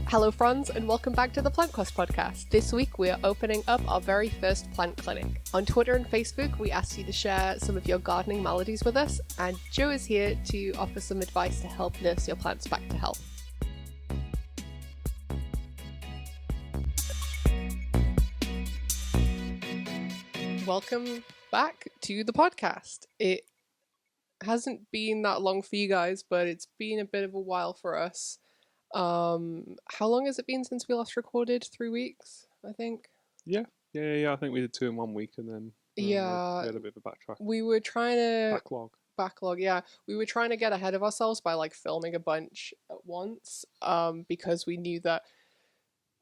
Hello fronds and welcome back to the Plant Quest podcast. This week we are opening up our very first plant clinic. On Twitter and Facebook we asked you to share some of your gardening maladies with us, and Joe is here to offer some advice to help nurse your plants back to health. Welcome back to the podcast. It hasn't been that long for you guys, but it's been a bit of a while for us. How long has it been since we last recorded? 3 weeks, I think. Yeah. I think we did 2 in 1 week, and then we had a bit of a backtrack. We were trying to backlog. Yeah, we were trying to get ahead of ourselves by like filming a bunch at once. Because we knew that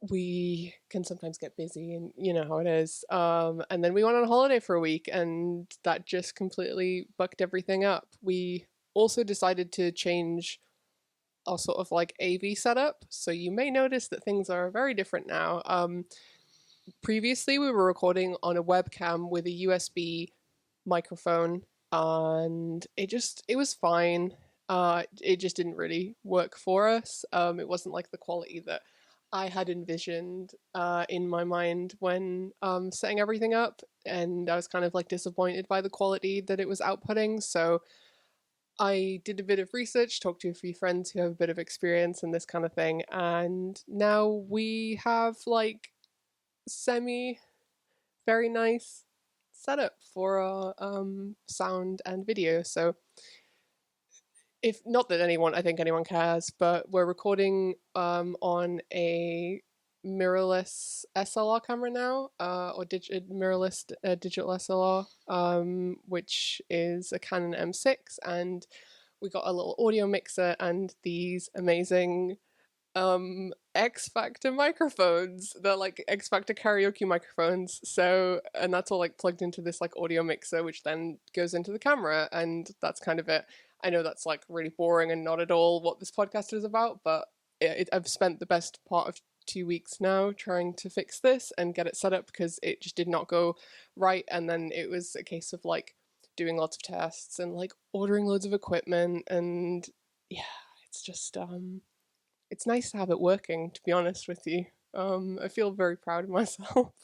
we can sometimes get busy, and you know how it is. And then we went on holiday for a week, and that just completely bucked everything up. We also decided to change our sort of like AV setup, so you may notice that things are very different now. Previously we were recording on a webcam with a USB microphone, and it was fine. It just didn't really work for us. It wasn't like the quality that I had envisioned in my mind when setting everything up, and I was kind of like disappointed by the quality that it was outputting. So I did a bit of research, talked to a few friends who have a bit of experience in this kind of thing, and now we have like very nice setup for our sound and video. So if not that I think anyone cares, but we're recording on a mirrorless SLR camera now, or mirrorless digital SLR, which is a Canon M6, and we got a little audio mixer and these amazing X Factor microphones. They're like X Factor karaoke microphones. So, and that's all like plugged into this like audio mixer, which then goes into the camera, and that's kind of it. I know that's like really boring and not at all what this podcast is about, but I've spent the best part of 2 weeks now trying to fix this and get it set up, because it just did not go right. And then it was a case of like doing lots of tests and like ordering loads of equipment, and yeah, it's just it's nice to have it working, to be honest with you. I feel very proud of myself.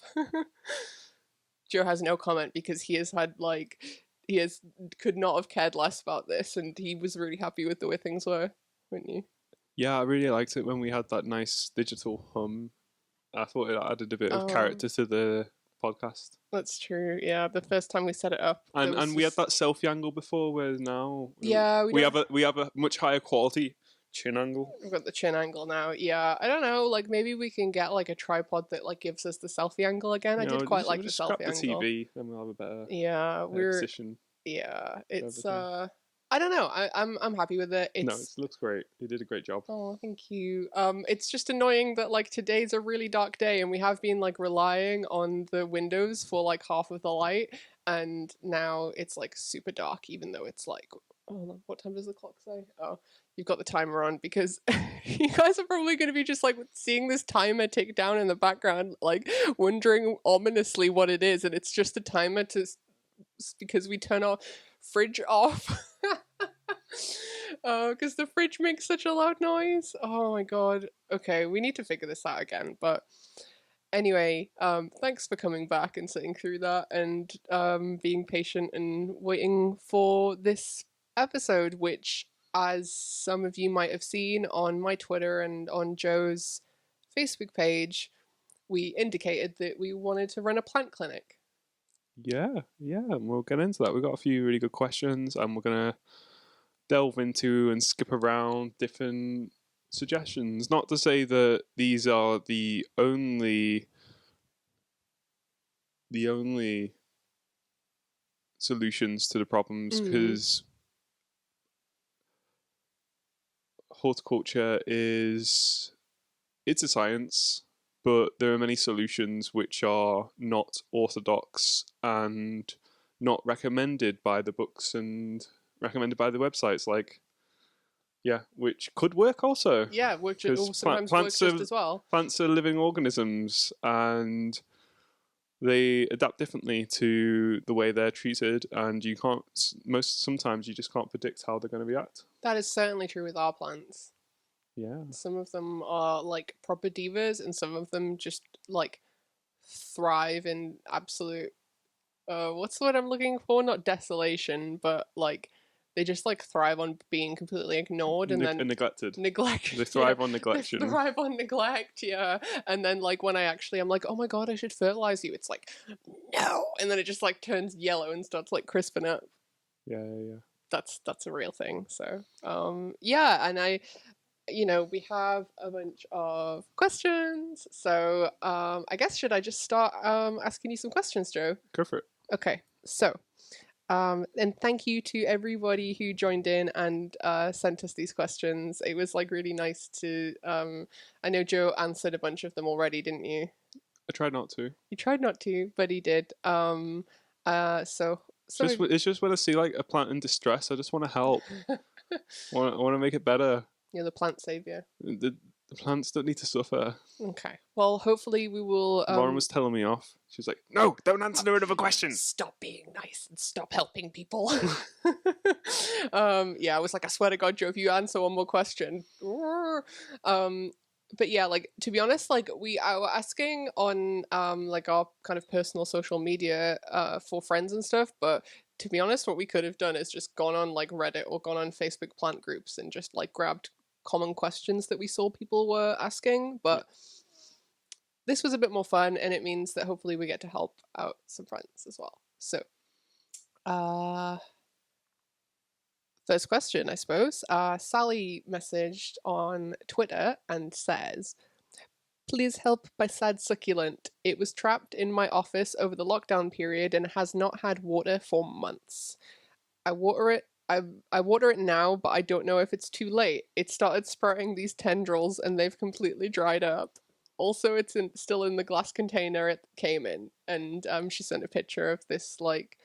Joe has no comment because he could not have cared less about this, and he was really happy with the way things were, weren't you? Yeah, I really liked it when we had that nice digital hum. I thought it added a bit of character to the podcast. That's true. Yeah, the first time we set it up, and we had that selfie angle before, whereas now we have a much higher quality chin angle. We've got the chin angle now. Yeah, I don't know. Like maybe we can get like a tripod that like gives us the selfie angle again. I did quite like the selfie angle. The TV, then we'll have a better position. Yeah, it's I don't know. I'm happy with it. It looks great. You did a great job. Oh, thank you. It's just annoying that like today's a really dark day, and we have been like relying on the windows for like half of the light, and now it's like super dark, even though it's like, oh, what time does the clock say? Oh, you've got the timer on, because you guys are probably going to be just like seeing this timer tick down in the background, like wondering ominously what it is, and it's just a timer because we turn our fridge off. Because the fridge makes such a loud noise. Oh my god. Okay, we need to figure this out again. But anyway, thanks for coming back and sitting through that, and being patient and waiting for this episode, which, as some of you might have seen on my Twitter and on Joe's Facebook page, we indicated that we wanted to run a plant clinic. Yeah, and we'll get into that. We've got a few really good questions, and we're going to delve into and skip around different suggestions. Not to say that these are the only solutions to the problems, because horticulture it's a science, but there are many solutions which are not orthodox and not recommended by the books and recommended by the websites, which could work also. Yeah, which sometimes works just as well. Plants are living organisms, and they adapt differently to the way they're treated, and sometimes you just can't predict how they're going to react. That is certainly true with our plants. Yeah. Some of them are like proper divas, and some of them just like thrive in absolute what's the word I'm looking for? Not desolation, but like they just like thrive on being completely ignored and then Neglected. neglect. They Yeah, thrive on they neglection. thrive on neglect. Yeah, and then like when I'm like, oh my god, I should fertilize you. It's like, no, and then it just like turns yellow and starts like crisping up. Yeah, yeah. That's a real thing. So yeah, and we have a bunch of questions. So I guess should I just start asking you some questions, Joe? Go for it. Okay, so and thank you to everybody who joined in and sent us these questions. It was like really nice to. I know Joe answered a bunch of them already, didn't you? I tried not to. You tried not to, but he did. So It's just when I see like a plant in distress, I just want to help. I want to make it better. you're the plant savior. The plants don't need to suffer. Okay. Well, hopefully we will. Lauren was telling me off. She was like, "No, don't answer no other questions. Stop being nice and stop helping people." Yeah, I was like, I swear to God, Joe, if you answer one more question. But yeah, like to be honest, like I were asking on like our kind of personal social media for friends and stuff, but to be honest, what we could have done is just gone on like Reddit or gone on Facebook plant groups and just like grabbed common questions that we saw people were asking, but this was a bit more fun, and it means that hopefully we get to help out some friends as well. So, first question, I suppose. Sally messaged on Twitter and says, "Please help my sad succulent. It was trapped in my office over the lockdown period and has not had water for months. I water it. I water it now, but I don't know if it's too late. It started sprouting these tendrils and they've completely dried up. Also, it's still in the glass container it came in." And she sent a picture of this like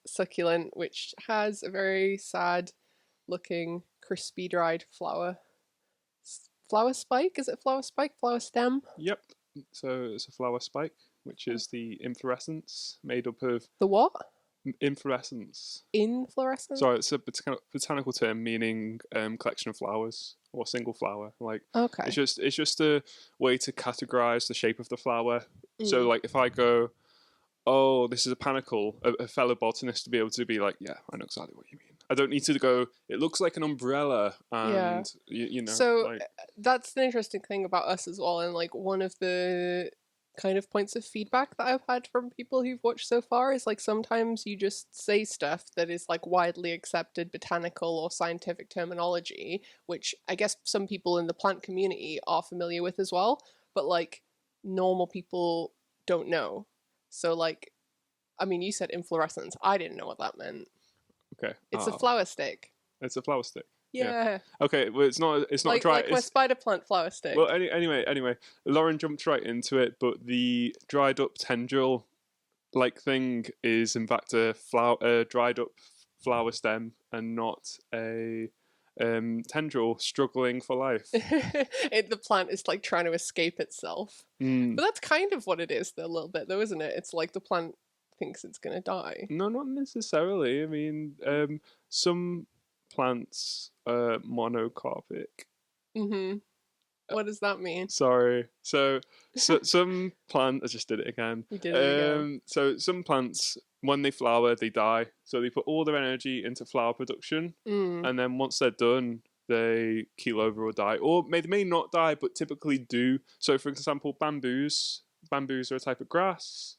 succulent, which has a very sad looking, crispy, dried flower spike. Is it flower spike? Flower stem? Yep. So it's a flower spike, which is the inflorescence made up of The what? inflorescence. Inflorescence? Sorry, it's a botanical term meaning collection of flowers or single flower. Like Okay. it's just a way to categorize the shape of the flower. So like if I go, oh, this is a panicle, a fellow botanist to be able to be like, yeah, I know exactly what you mean. I don't need to go, it looks like an umbrella, and you know. So like, that's the interesting thing about us as well, and like one of the kind of points of feedback that I've had from people who've watched so far is like sometimes you just say stuff that is like widely accepted botanical or scientific terminology, which I guess some people in the plant community are familiar with as well, but like normal people don't know. So like, I mean, you said inflorescence. I didn't know what that meant. okay, It's a flower stick. it's a flower stick. Yeah. Okay, well, it's not Like, dry. like my spider plant flower stick. Well, anyway, Lauren jumped right into it, but the dried up tendril like thing is in fact a dried up flower stem and not a tendril struggling for life. The plant is like trying to escape itself. Mm. But that's kind of what it is, though, a little bit, though, isn't it? It's like the plant thinks it's going to die. No, not necessarily. I mean, some plants are monocarpic. Mm-hmm. What does that mean? Sorry. So some plants. I just did it again. You did it again. So some plants, when they flower, they die. So they put all their energy into flower production, and then once they're done, they keel over or die, or they may not die, but typically do. So, for example, bamboos. Bamboos are a type of grass.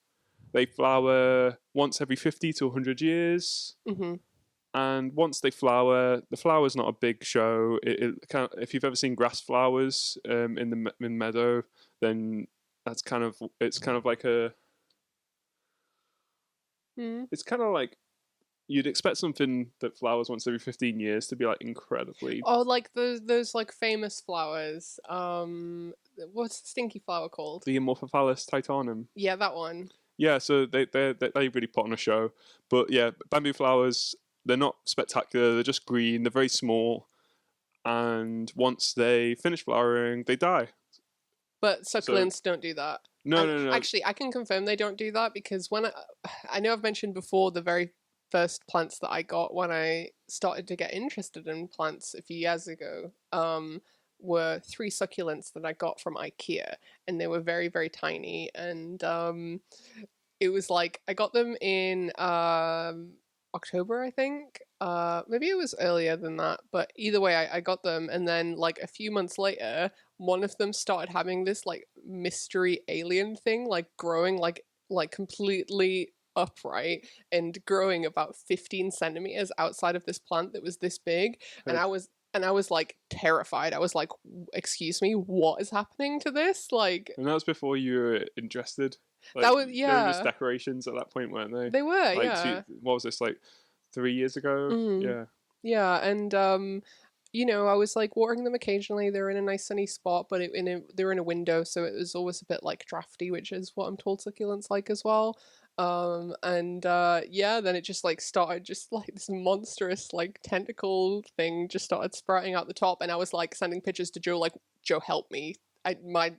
They flower once every 50 to 100 years. Mm-hmm. And once they flower, the flower's not a big show. It kind of, if you've ever seen grass flowers in meadow, then it's kind of like a. It's kind of like you'd expect something that flowers once every 15 years to be like incredibly. Oh, like those like famous flowers. What's the stinky flower called? The Amorphophallus titanum. Yeah, that one. Yeah, so they really put on a show. But yeah, bamboo flowers, they're not spectacular. They're just green. They're very small, and once they finish flowering, they die. But succulents don't do that. No. Actually, I can confirm they don't do that because when I know I've mentioned before the very first plants that I got when I started to get interested in plants a few years ago were three succulents that I got from IKEA, and they were very, very tiny. And it was like I got them in October, I think. Maybe it was earlier than that, but either way, I got them, and then like a few months later, one of them started having this like mystery alien thing, like growing like completely upright and growing about 15 centimeters outside of this plant that was this big, and I was like terrified. I was like, "Excuse me, what is happening to this?" Like And that was before you were interested. Like that was they were just yeah, decorations at that point, weren't they? they were Like yeah. what was this, like 3 years ago? Mm. Yeah. Yeah, and I was like watering them occasionally. They're in a nice sunny spot, but they're in a window, so it was always a bit like drafty, which is what I'm told succulents like as well. And yeah, then it just like started just like this monstrous like tentacle thing just started sprouting out the top, and I was like sending pictures to Joe like, Joe, help me. My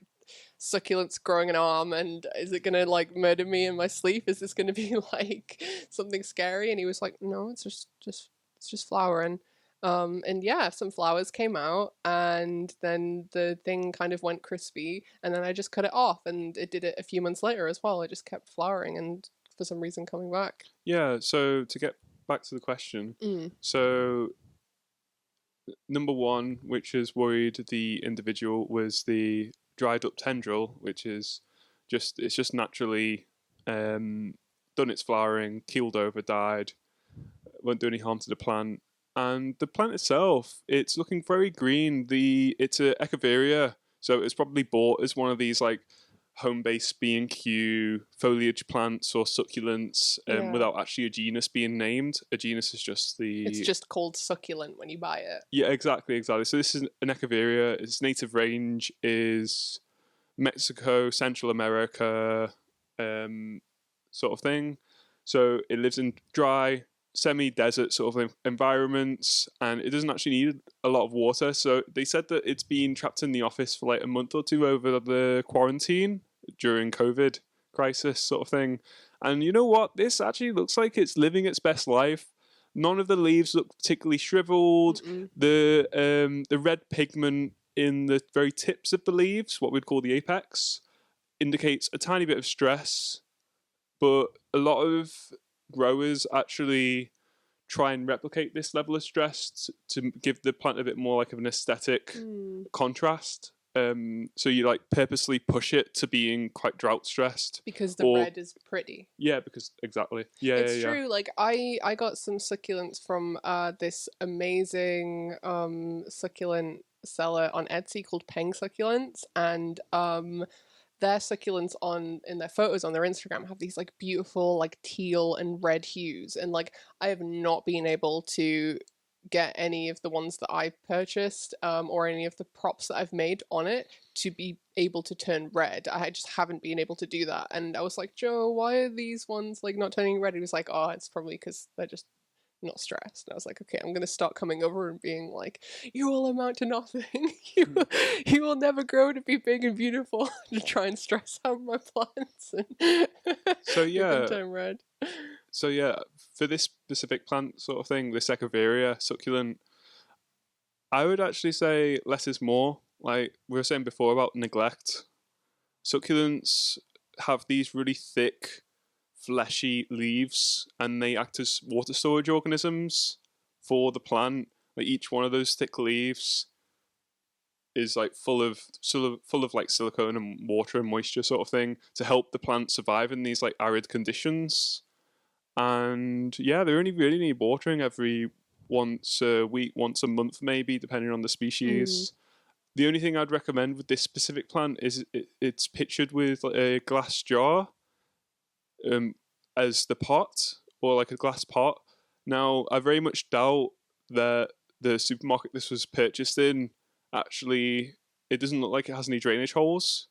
succulent's growing an arm, and is it gonna like murder me in my sleep? Is this gonna be like something scary? And he was like, no, it's just flowering. And yeah, some flowers came out, and then the thing kind of went crispy, and then I just cut it off, and it did it a few months later as well. It just kept flowering, and for some reason coming back. Yeah, so to get back to the question, Mm. so number one, which has worried the individual, was the dried up tendril, which is just naturally done its flowering, keeled over, died, won't do any harm to the plant. And the plant itself, it's looking very green. It's a Echeveria, so it's probably bought as one of these like home-based B&Q foliage plants or succulents, Yeah, without actually a genus being named. A genus is just it's the just called succulent when you buy it. yeah, exactly. So this is an Echeveria. Its native range is Mexico, Central America, sort of thing. So it lives in dry, semi-desert sort of environments, and it doesn't actually need a lot of water. So they said that it's been trapped in the office for like a month or two over the quarantine during COVID crisis sort of thing. And you know what? This actually looks like it's living its best life. None of the leaves look particularly shriveled. Mm-mm. The red pigment in the very tips of the leaves, what we'd call the apex, indicates a tiny bit of stress, but a lot of growers actually try and replicate this level of stress to give the plant a bit more like of an aesthetic Mm. contrast. So you like purposely push it to being quite drought stressed, Because the or red is pretty. yeah, because exactly, yeah, It's yeah, true. Like I got some succulents from this amazing succulent seller on Etsy called Peng Succulents, and their succulents on in their photos on their Instagram have these like beautiful like teal and red hues, and like I have not been able to get any of the ones that I've purchased or any of the props that I've made on it to be able to turn red. I just haven't been able to do that. And I was like, Joe, why are these ones like not turning red? He was like, oh, it's probably because they're just not stressed. And I was like, okay, I'm gonna start coming over and being like, you will amount to nothing. you yeah. you will never grow to be big and beautiful to try and stress out my plants and So make them yeah, turn red. so yeah, for this specific plant sort of thing, this Echeveria succulent, I would actually say less is more. Like we were saying before about neglect, succulents have these really thick, fleshy leaves, and they act as water storage organisms for the plant. Like each one of those thick leaves is like full of like silicone and water and moisture sort of thing to help the plant survive in these like arid conditions. And yeah, they only really need watering every once a week, once a month, maybe, depending on the Mm. species. The only thing I'd recommend with this specific plant is it's pictured with like a glass jar um, as the pot, or like a glass pot. Now, I very much doubt that the supermarket this was purchased in actually, it doesn't look like it has any drainage holes.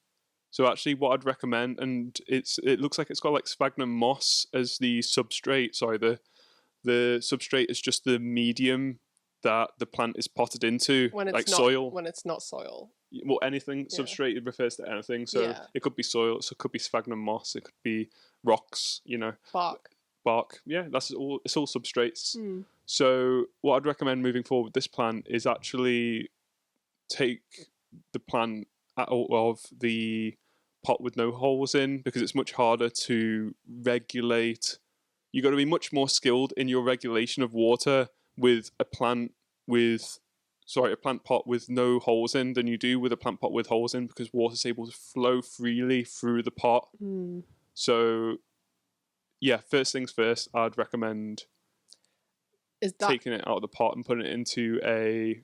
So actually, what I'd recommend, and it looks like it's got like sphagnum moss as the substrate. Sorry, the substrate is just the medium that the plant is potted into, When like it's not soil. when it's not soil. Well, anything Yeah. substrate, it refers to anything. So Yeah. it could be soil, so it could be sphagnum moss, it could be rocks, Bark. bark. Yeah, that's all. It's all substrates. Mm. So what I'd recommend moving forward with this plant is actually take the plant out of the pot with no holes in, because it's much harder to regulate. You've got to be much more skilled in your regulation of water with a plant a plant pot with no holes in than you do with a plant pot with holes in, because water is able to flow freely through the pot. So yeah, first things first, I'd recommend taking it out of the pot and putting it into a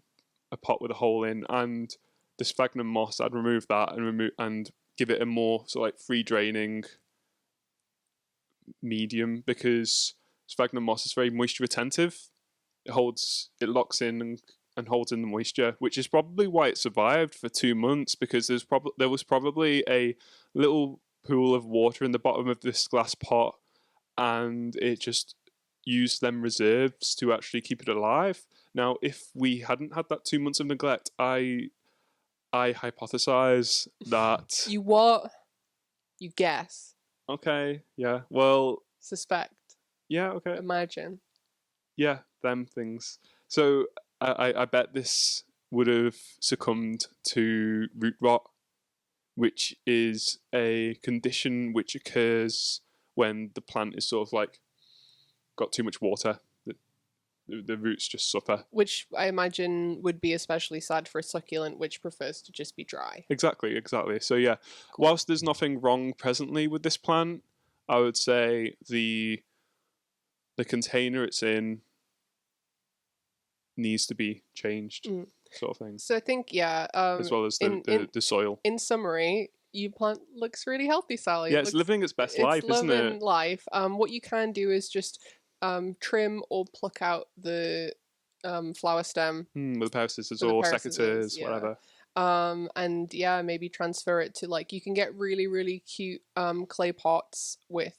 pot with a hole in. And the sphagnum moss, I'd remove that and give it a more sort of like free draining medium, because sphagnum moss is very moisture retentive. It locks in and holds in the moisture, which is probably why it survived for 2 months, because there was probably a little pool of water in the bottom of this glass pot, and it just used them reserves to actually keep it alive. Now, if we hadn't had that 2 months of neglect, I hypothesize that You what? You guess. Okay, yeah. Well, Suspect. yeah, okay. Imagine. Yeah, them things. So I bet this would have succumbed to root rot, which is a condition which occurs when the plant is sort of like got too much water. The roots just suffer. Which I imagine would be especially sad for a succulent, which prefers to just be dry. Exactly. So yeah, cool. Whilst there's nothing wrong presently with this plant, I would say the container it's in needs to be changed, sort of thing. So I think, as well as the soil. In summary, your plant looks really healthy, Sally. Yeah, it's living its best life, isn't it? It's living life. What you can do is just trim or pluck out the flower stem with a pair of scissors or secateurs, whatever. And yeah, maybe transfer it to, like, you can get really, really cute clay pots with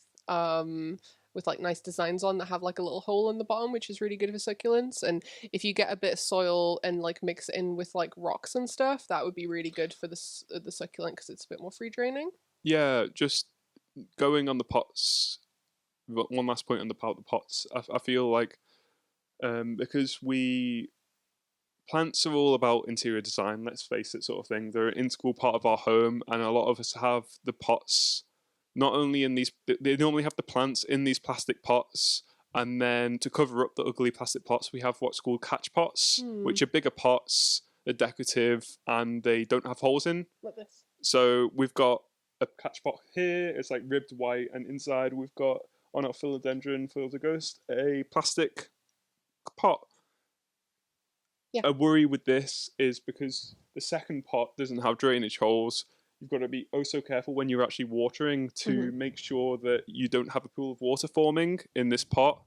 like nice designs on that have like a little hole in the bottom, which is really good for succulents. And if you get a bit of soil and like mix it in with like rocks and stuff, that would be really good for the succulent, because it's a bit more free draining. Yeah, just going on the pots. One last point on the pots. I feel like because plants are all about interior design, let's face it, sort of thing. They're an integral part of our home, and a lot of us have the pots not only in these, they normally have the plants in these plastic pots, and then to cover up the ugly plastic pots, we have what's called catch pots, which are bigger pots, they're decorative, and they don't have holes in. Like this. So we've got a catch pot here, it's like ribbed white, and inside we've got, on our philodendron, philodendron, a plastic pot. Yeah. A worry with this is because the second pot doesn't have drainage holes. You've got to be oh so careful when you're actually watering to make sure that you don't have a pool of water forming in this pot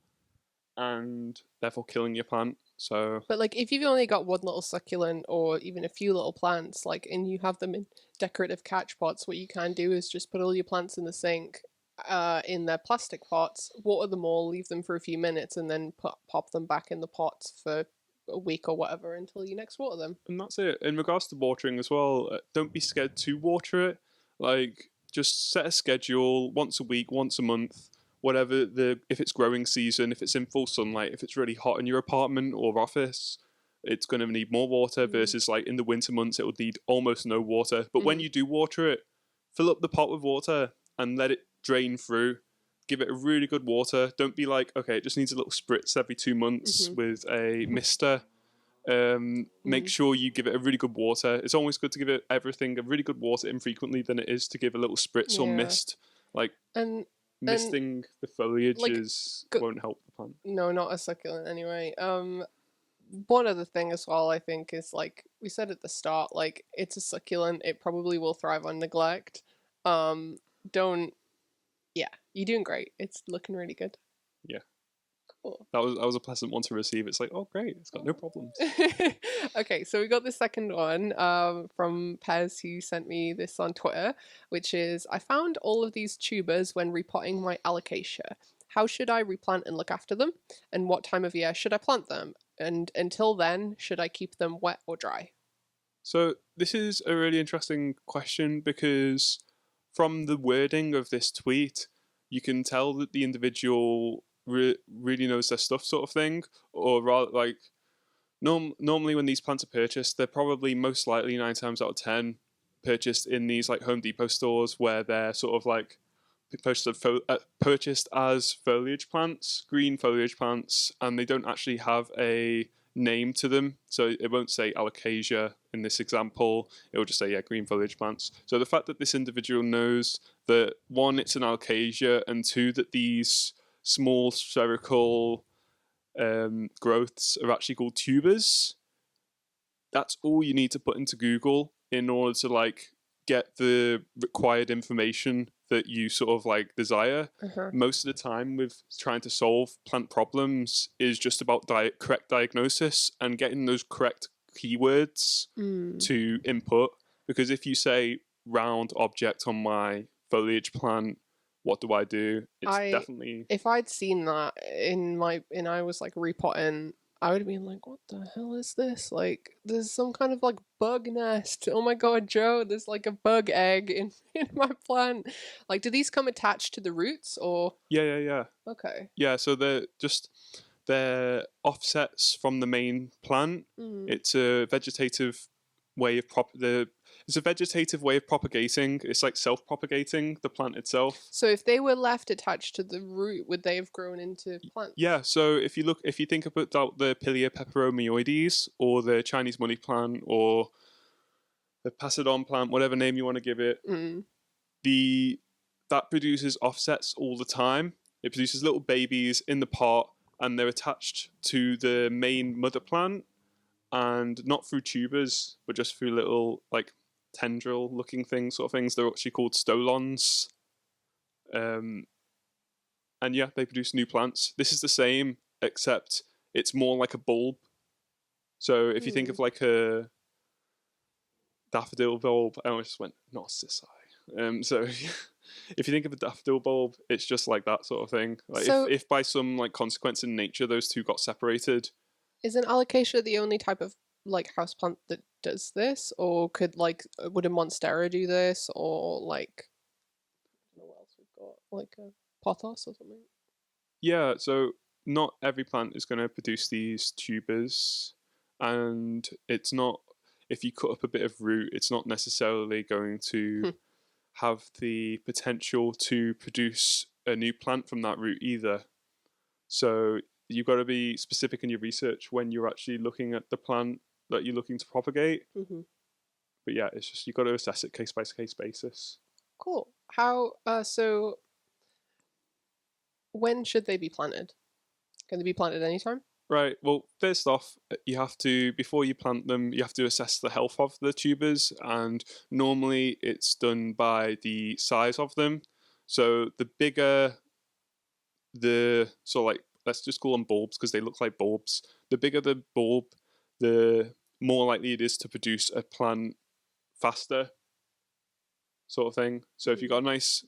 and therefore killing your plant. So, but like if you've only got one little succulent or even a few little plants, like, and you have them in decorative catch pots, what you can do is just put all your plants in the sink in their plastic pots, water them all, leave them for a few minutes, and then pop them back in the pots for a week or whatever until you next water them. And that's it. In regards to watering as well, don't be scared to water it. Like, just set a schedule once a week, once a month, whatever if it's growing season, if it's in full sunlight, if it's really hot in your apartment or office, it's going to need more water versus like in the winter months it will need almost no water. But when you do water it, fill up the pot with water and let it drain through. Give it a really good water. Don't be like, okay, it just needs a little spritz every 2 months with a mister. Make sure you give it a really good water. It's always good to give it everything a really good water infrequently than it is to give a little spritz or mist. Like, misting the foliage won't help the plant. No, not a succulent anyway. One other thing as well, I think, is like we said at the start, like, it's a succulent. It probably will thrive on neglect. Yeah, you're doing great. It's looking really good. Yeah. Cool. That was a pleasant one to receive. It's like, oh, great. It's got no problems. Okay, so we got the second one from Pez, who sent me this on Twitter, which is, I found all of these tubers when repotting my alocasia. How should I replant and look after them? And what time of year should I plant them? And until then, should I keep them wet or dry? So this is a really interesting question, because from the wording of this tweet, you can tell that the individual really knows their stuff, sort of thing, or rather like normally when these plants are purchased, they're probably most likely 9 times out of 10 purchased in these like Home Depot stores where they're sort of like purchased as foliage plants, green foliage plants, and they don't actually have a name to them. So it won't say alocasia in this example. It will just say, yeah, green foliage plants. So the fact that this individual knows that one, it's an alocasia, and two, that these small spherical growths are actually called tubers, that's all you need to put into Google in order to like get the required information that you sort of like desire. Most of the time with trying to solve plant problems is just about correct diagnosis and getting those correct keywords to input, because if you say round object on my foliage plant, what do I do? It's definitely, if I'd seen that in I was like repotting, I would have been like, what the hell is this? Like, there's some kind of like bug nest. Oh my god, Joe, there's like a bug egg in my plant. Like, do these come attached to the roots or? yeah. Okay. Yeah, so they're offsets from the main plant. It's a vegetative way of it's a vegetative way of propagating. It's like self-propagating the plant itself. So if they were left attached to the root, would they have grown into plants? Yeah, so if you think about the Pilia peperomioides or the Chinese money plant or the Pasadon plant, whatever name you want to give it, that produces offsets all the time. It produces little babies in the pot, and they're attached to the main mother plant, and not through tubers, but just through little like tendril-looking things, sort of things. They're actually called stolons. And yeah, they produce new plants. This is the same, except it's more like a bulb. So if you think of like a daffodil bulb, I almost went narcissi. So if you think of a daffodil bulb, it's just like that sort of thing. Like So- if by some like consequence in nature those two got separated. Isn't alocasia the only type of like houseplant that does this, or would a monstera do this, or like I don't know what else we've got, like a pothos or something? Yeah, so not every plant is going to produce these tubers, and it's not, if you cut up a bit of root, it's not necessarily going to have the potential to produce a new plant from that root either. So you've got to be specific in your research when you're actually looking at the plant that you're looking to propagate. But yeah, it's just you've got to assess it case by case basis. Cool. How so when should they be planted? Can they be planted anytime? Right. Well, first off, you have to, before you plant them, you have to assess the health of the tubers, and normally it's done by the size of them. So the bigger so like let's just call them bulbs because they look like bulbs. The bigger the bulb, the more likely it is to produce a plant faster, sort of thing. So if you've got a nice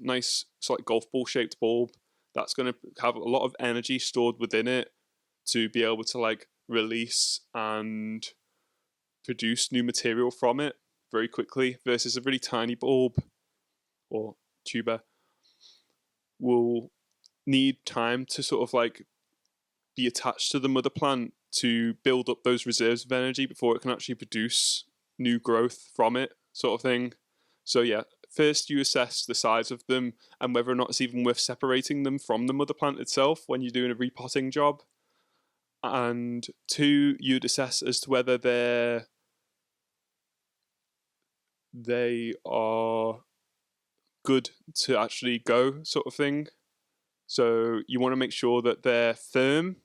sort of like golf ball shaped bulb, that's going to have a lot of energy stored within it to be able to like release and produce new material from it very quickly, versus a really tiny bulb or tuber will need time to sort of like be attached to the mother plant to build up those reserves of energy before it can actually produce new growth from it, sort of thing. So yeah, first you assess the size of them and whether or not it's even worth separating them from the mother plant itself when you're doing a repotting job. And two, you'd assess as to whether they are good to actually go, sort of thing. So you want to make sure that they're firm,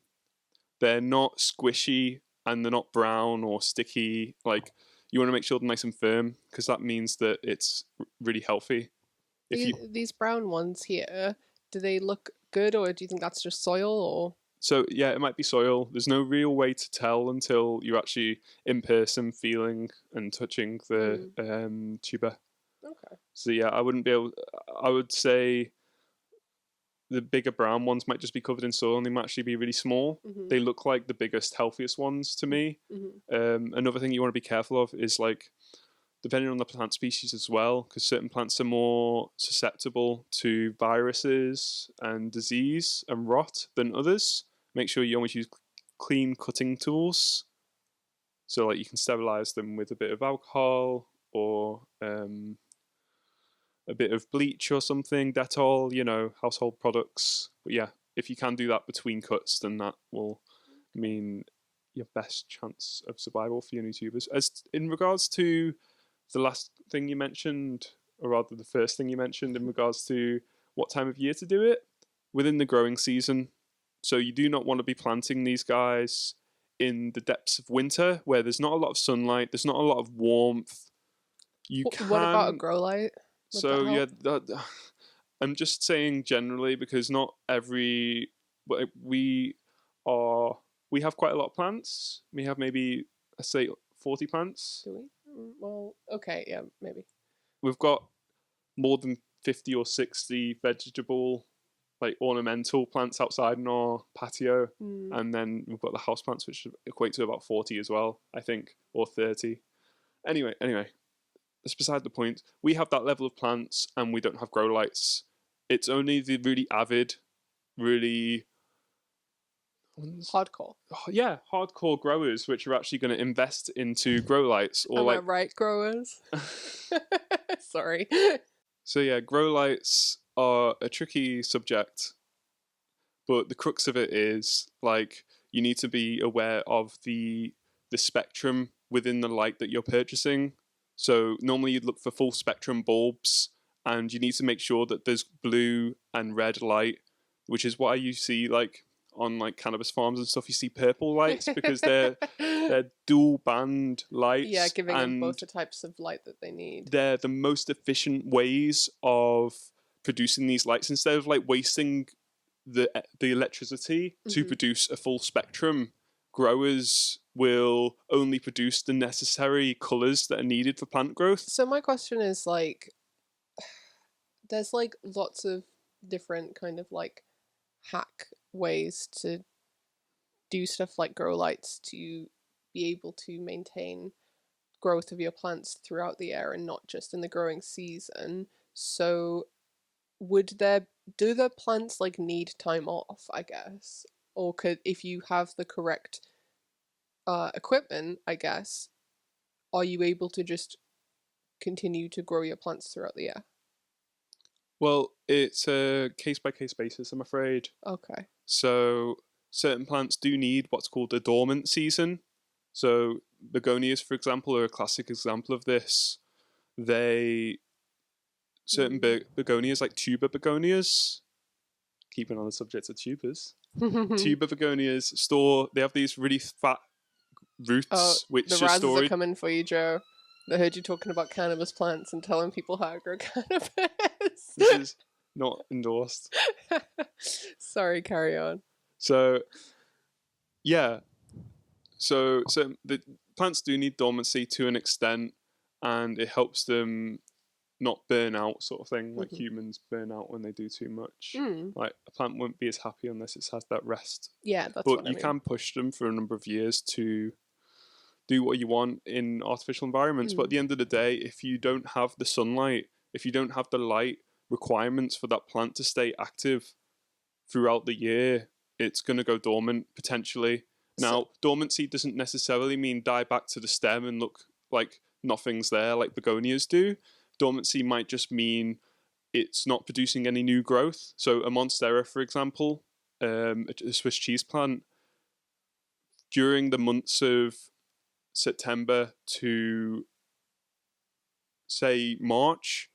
they're not squishy, and they're not brown or sticky. Like, you want to make sure they're nice and firm, because that means that it's really healthy. These brown ones here, do they look good, or do you think that's just soil, or? So yeah, it might be soil. There's no real way to tell until you're actually in person feeling and touching the tuber. Okay. So yeah, I wouldn't be able. I would say the bigger brown ones might just be covered in soil, and they might actually be really small. They look like the biggest, healthiest ones to me. Another thing you want to be careful of is like depending on the plant species as well, because certain plants are more susceptible to viruses and disease and rot than others. Make sure you always use clean cutting tools, so like you can sterilize them with a bit of alcohol or a bit of bleach or something, Dettol, household products. But yeah, if you can do that between cuts, then that will mean your best chance of survival for your new tubers. As in regards to the last thing you mentioned, or rather the first thing you mentioned in regards to what time of year to do it, within the growing season. So you do not want to be planting these guys in the depths of winter where there's not a lot of sunlight, there's not a lot of warmth. You What about a can. grow light? Would So that yeah, help? I'm just saying generally because not every we are we have quite a lot of plants. We have maybe let's say 40 plants. Do we? Well, okay, yeah, maybe. We've got more than 50 or 60 vegetable, like ornamental plants outside in our patio, and then we've got the house plants, which equate to about 40 as well, I think, or 30. Anyway, that's beside the point. We have that level of plants, and we don't have grow lights. It's only the really avid, really Hardcore. hardcore growers which are actually going to invest into grow lights or Am I like right, growers? Sorry. So yeah, grow lights are a tricky subject, but the crux of it is like you need to be aware of the spectrum within the light that you're purchasing. So normally you'd look for full spectrum bulbs, and you need to make sure that there's blue and red light, which is why you see like on like cannabis farms and stuff, you see purple lights because they're dual band lights. Yeah, giving them and both the types of light that they need. they're the most efficient ways of producing these lights instead of like wasting the electricity to produce a full spectrum. Growers will only produce the necessary colors that are needed for plant growth. So my question is like, there's like lots of different kind of like hack ways to do stuff like grow lights to be able to maintain growth of your plants throughout the year and not just in the growing season. So do the plants like need time off, I guess? Or could, if you have the correct equipment, I guess, are you able to just continue to grow your plants throughout the year? Well, it's a case by case basis, I'm afraid. Okay. So certain plants do need what's called a dormant season. So begonias, for example, are a classic example of this. Certain begonias, like tuber begonias, keeping on the subject of tubers, tuber begonias they have these really fat roots, which the are razzes are stored. coming for you, Joe. I heard you talking about cannabis plants and telling people how to grow cannabis. This is not endorsed. Sorry, carry on. So, yeah. So the plants do need dormancy to an extent, and it helps them not burn out, sort of thing, like humans burn out when they do too much. Like a plant won't be as happy unless it has that rest. Yeah, that's but what I you mean. can push them for a number of years to do what you want in artificial environments. But at the end of the day, if you don't have the sunlight, if you don't have the light requirements for that plant to stay active throughout the year, it's going to go dormant potentially. Now, dormancy doesn't necessarily mean die back to the stem and look like nothing's there like begonias do. Dormancy might just mean it's not producing any new growth. So a monstera, for example, a Swiss cheese plant, during the months of September to say March,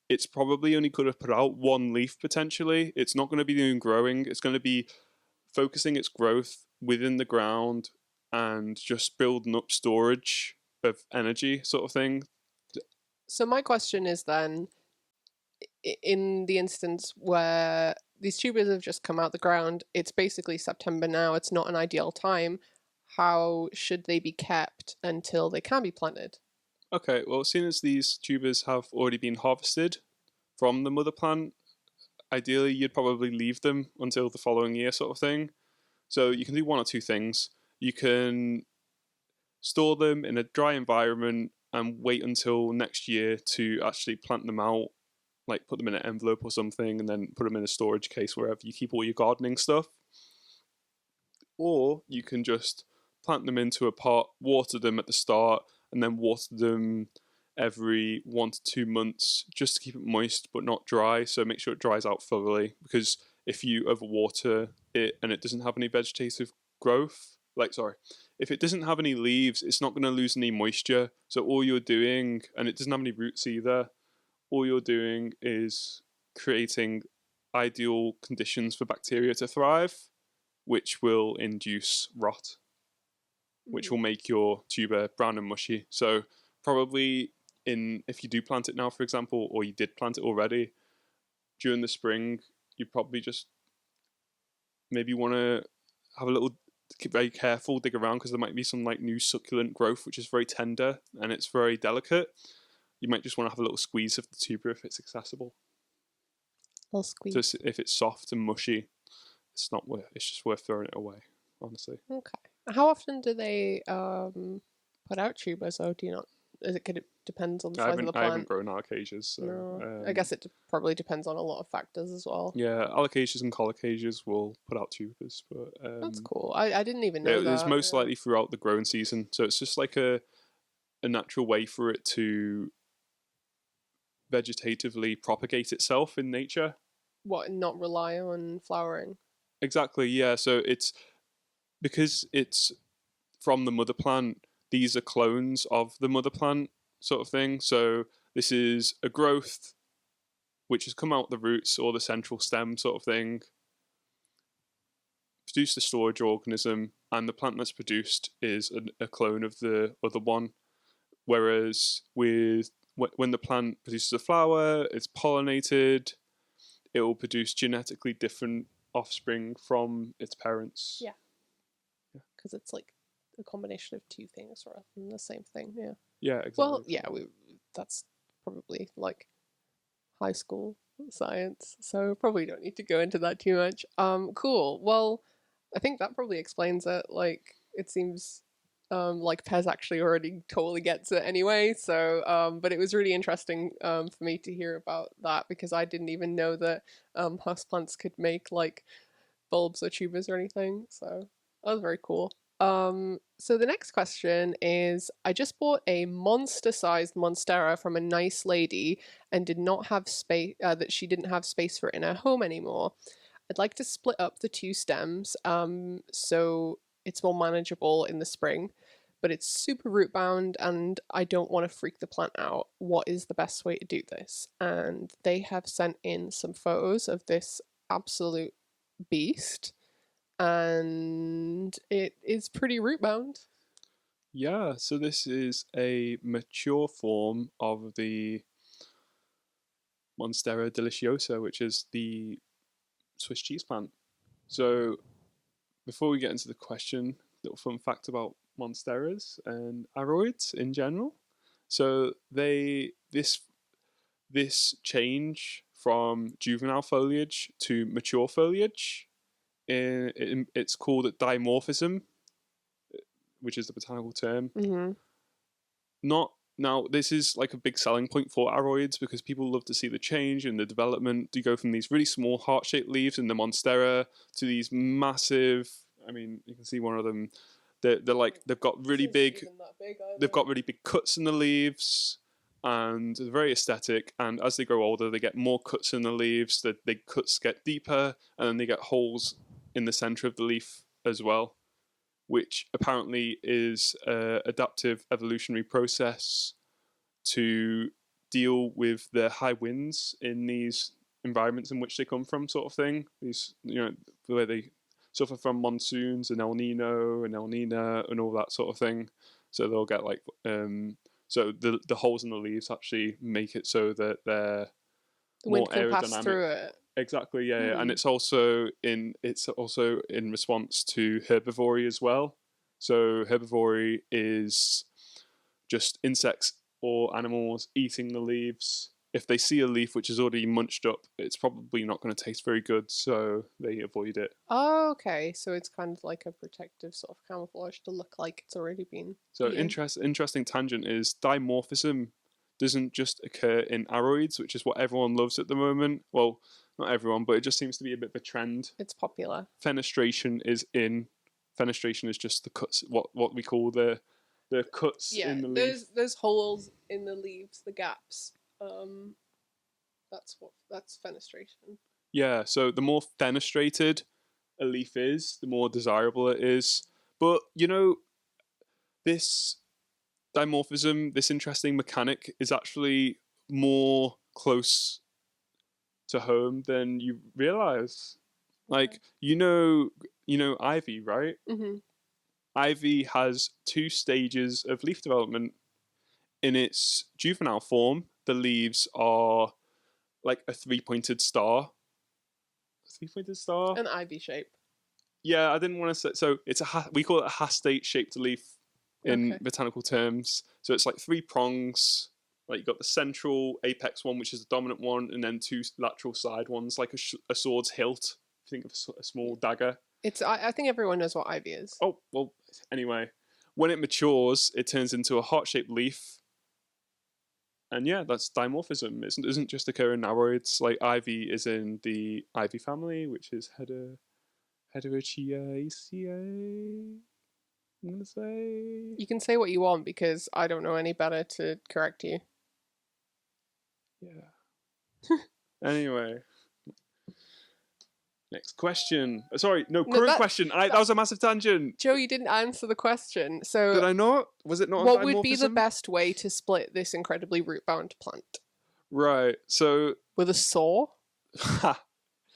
it's probably only going to put out one leaf potentially. It's not going to be doing growing. It's going to be focusing its growth within the ground and just building up storage of energy, sort of thing. So my question is then, in the instance where these tubers have just come out the ground, it's basically September now, it's not an ideal time. How should they be kept until they can be planted? Okay, well, seeing as these tubers have already been harvested from the mother plant, ideally you'd probably leave them until the following year, sort of thing. So you can do one or two things. You can store them in a dry environment and wait until next year to actually plant them out, like put them in an envelope or something, and then put them in a storage case wherever you keep all your gardening stuff. Or you can just plant them into a pot, water them at the start, and then water them every 1 to 2 months just to keep it moist but not dry. So make sure it dries out thoroughly, because if you overwater it and it doesn't have any vegetative growth, if it doesn't have any leaves, it's not going to lose any moisture. So all you're doing, and it doesn't have any roots either, all you're doing is creating ideal conditions for bacteria to thrive, which will induce rot, which will make your tuber brown and mushy. So probably if you do plant it now, for example, or you did plant it already, during the spring, you probably just maybe want to have a little, very careful, dig around, because there might be some like new succulent growth, which is very tender and it's very delicate. You might just want to have a little squeeze of the tuber if it's accessible. Little squeeze. Just if it's soft and mushy, it's just worth throwing it away, honestly. Okay. How often do they put out tubers, or do you not? It depends on the size of the plant? I haven't grown alocasias, so no. I guess it probably depends on a lot of factors as well. Yeah, alocasias and colocasias will put out tubers, but that's cool. I didn't even know that. It's most likely throughout the growing season, so it's just like a natural way for it to vegetatively propagate itself in nature. What, not rely on flowering? Exactly, yeah. So it's because it's from the mother plant, these are clones of the mother plant, sort of thing. So this is a growth which has come out the roots or the central stem, sort of thing, produced the storage organism, and the plant that's produced is a clone of the other one. Whereas when the plant produces a flower, it's pollinated, it will produce genetically different offspring from its parents. Yeah. Because it's like a combination of two things rather than the same thing. Yeah. Yeah, exactly. Well, yeah, that's probably like high school science, so probably don't need to go into that too much. Cool. Well, I think that probably explains it. Like, it seems like Pez actually already totally gets it anyway. So, but it was really interesting for me to hear about that, because I didn't even know that houseplants could make like bulbs or tubers or anything. So that was very cool. So the next question is, I just bought a monster-sized monstera from a nice lady and did not have space, that she didn't have space for it in her home anymore. I'd like to split up the two stems, so it's more manageable in the spring, but it's super root bound and I don't want to freak the plant out. What is the best way to do this? And they have sent in some photos of this absolute beast, and it is pretty root bound. Yeah, so this is a mature form of the Monstera deliciosa, which is the Swiss cheese plant. So before we get into the question, little fun fact about monsteras and aroids in general. So this change from juvenile foliage to mature foliage, it's called dimorphism, which is the botanical term. Mm-hmm. Now, this is like a big selling point for aroids, because people love to see the change and the development. You go from these really small heart-shaped leaves in the monstera to these massive. I mean, you can see one of them. They've got really big. They've got really big cuts in the leaves, and they're very aesthetic. And as they grow older, they get more cuts in the leaves. The cuts get deeper, and then they get holes in the center of the leaf as well, which apparently is an adaptive evolutionary process to deal with the high winds in these environments in which they come from, sort of thing. These, where they suffer from monsoons and El Nino and El Nina and all that sort of thing. So they'll get like, so the holes in the leaves actually make it so that they're the wind can pass through it. Exactly, yeah, and it's also in response to herbivory as well. So herbivory is just insects or animals eating the leaves if they see a leaf which is already munched up, it's probably not going to taste very good, so they avoid it. Oh, okay. So it's kind of like a protective sort of camouflage to look like it's already been So eaten. interesting tangent is dimorphism doesn't just occur in aroids, which is what everyone loves at the moment. Well, not everyone, but it just seems to be a bit of a trend. It's popular. Fenestration is in. Fenestration is just the cuts, what we call the cuts Yeah, in the leaf. there's holes in the leaves, the gaps. That's fenestration. Yeah, so the more fenestrated a leaf is, the more desirable it is. But this dimorphism, this interesting mechanic, is actually more close to home than you realize. Like ivy, right? Mm-hmm. Ivy has two stages of leaf development. In its juvenile form, the leaves are like a three-pointed star. A three-pointed star? An ivy shape. Yeah, I didn't want to say. So we call it a hastate-shaped leaf in Okay. botanical terms. So it's like three prongs. Like you've got the central apex one, which is the dominant one, and then two lateral side ones, like a sword's hilt. If you think of a small dagger. I think everyone knows what ivy is. Oh, well, anyway. When it matures, it turns into a heart-shaped leaf. And yeah, that's dimorphism. It doesn't just occur in aroids. Like ivy is in the ivy family, which is Heterochiaceae. I'm gonna say. You can say what you want because I don't know any better to correct you. Yeah. Anyway. Next question. Sorry, no, No, current question. That was a massive tangent. Joe, you didn't answer the question. So, Did I not? Was it not? what on would be the dimorphism? best way to split this incredibly root-bound plant? Right. So, With a saw? ha,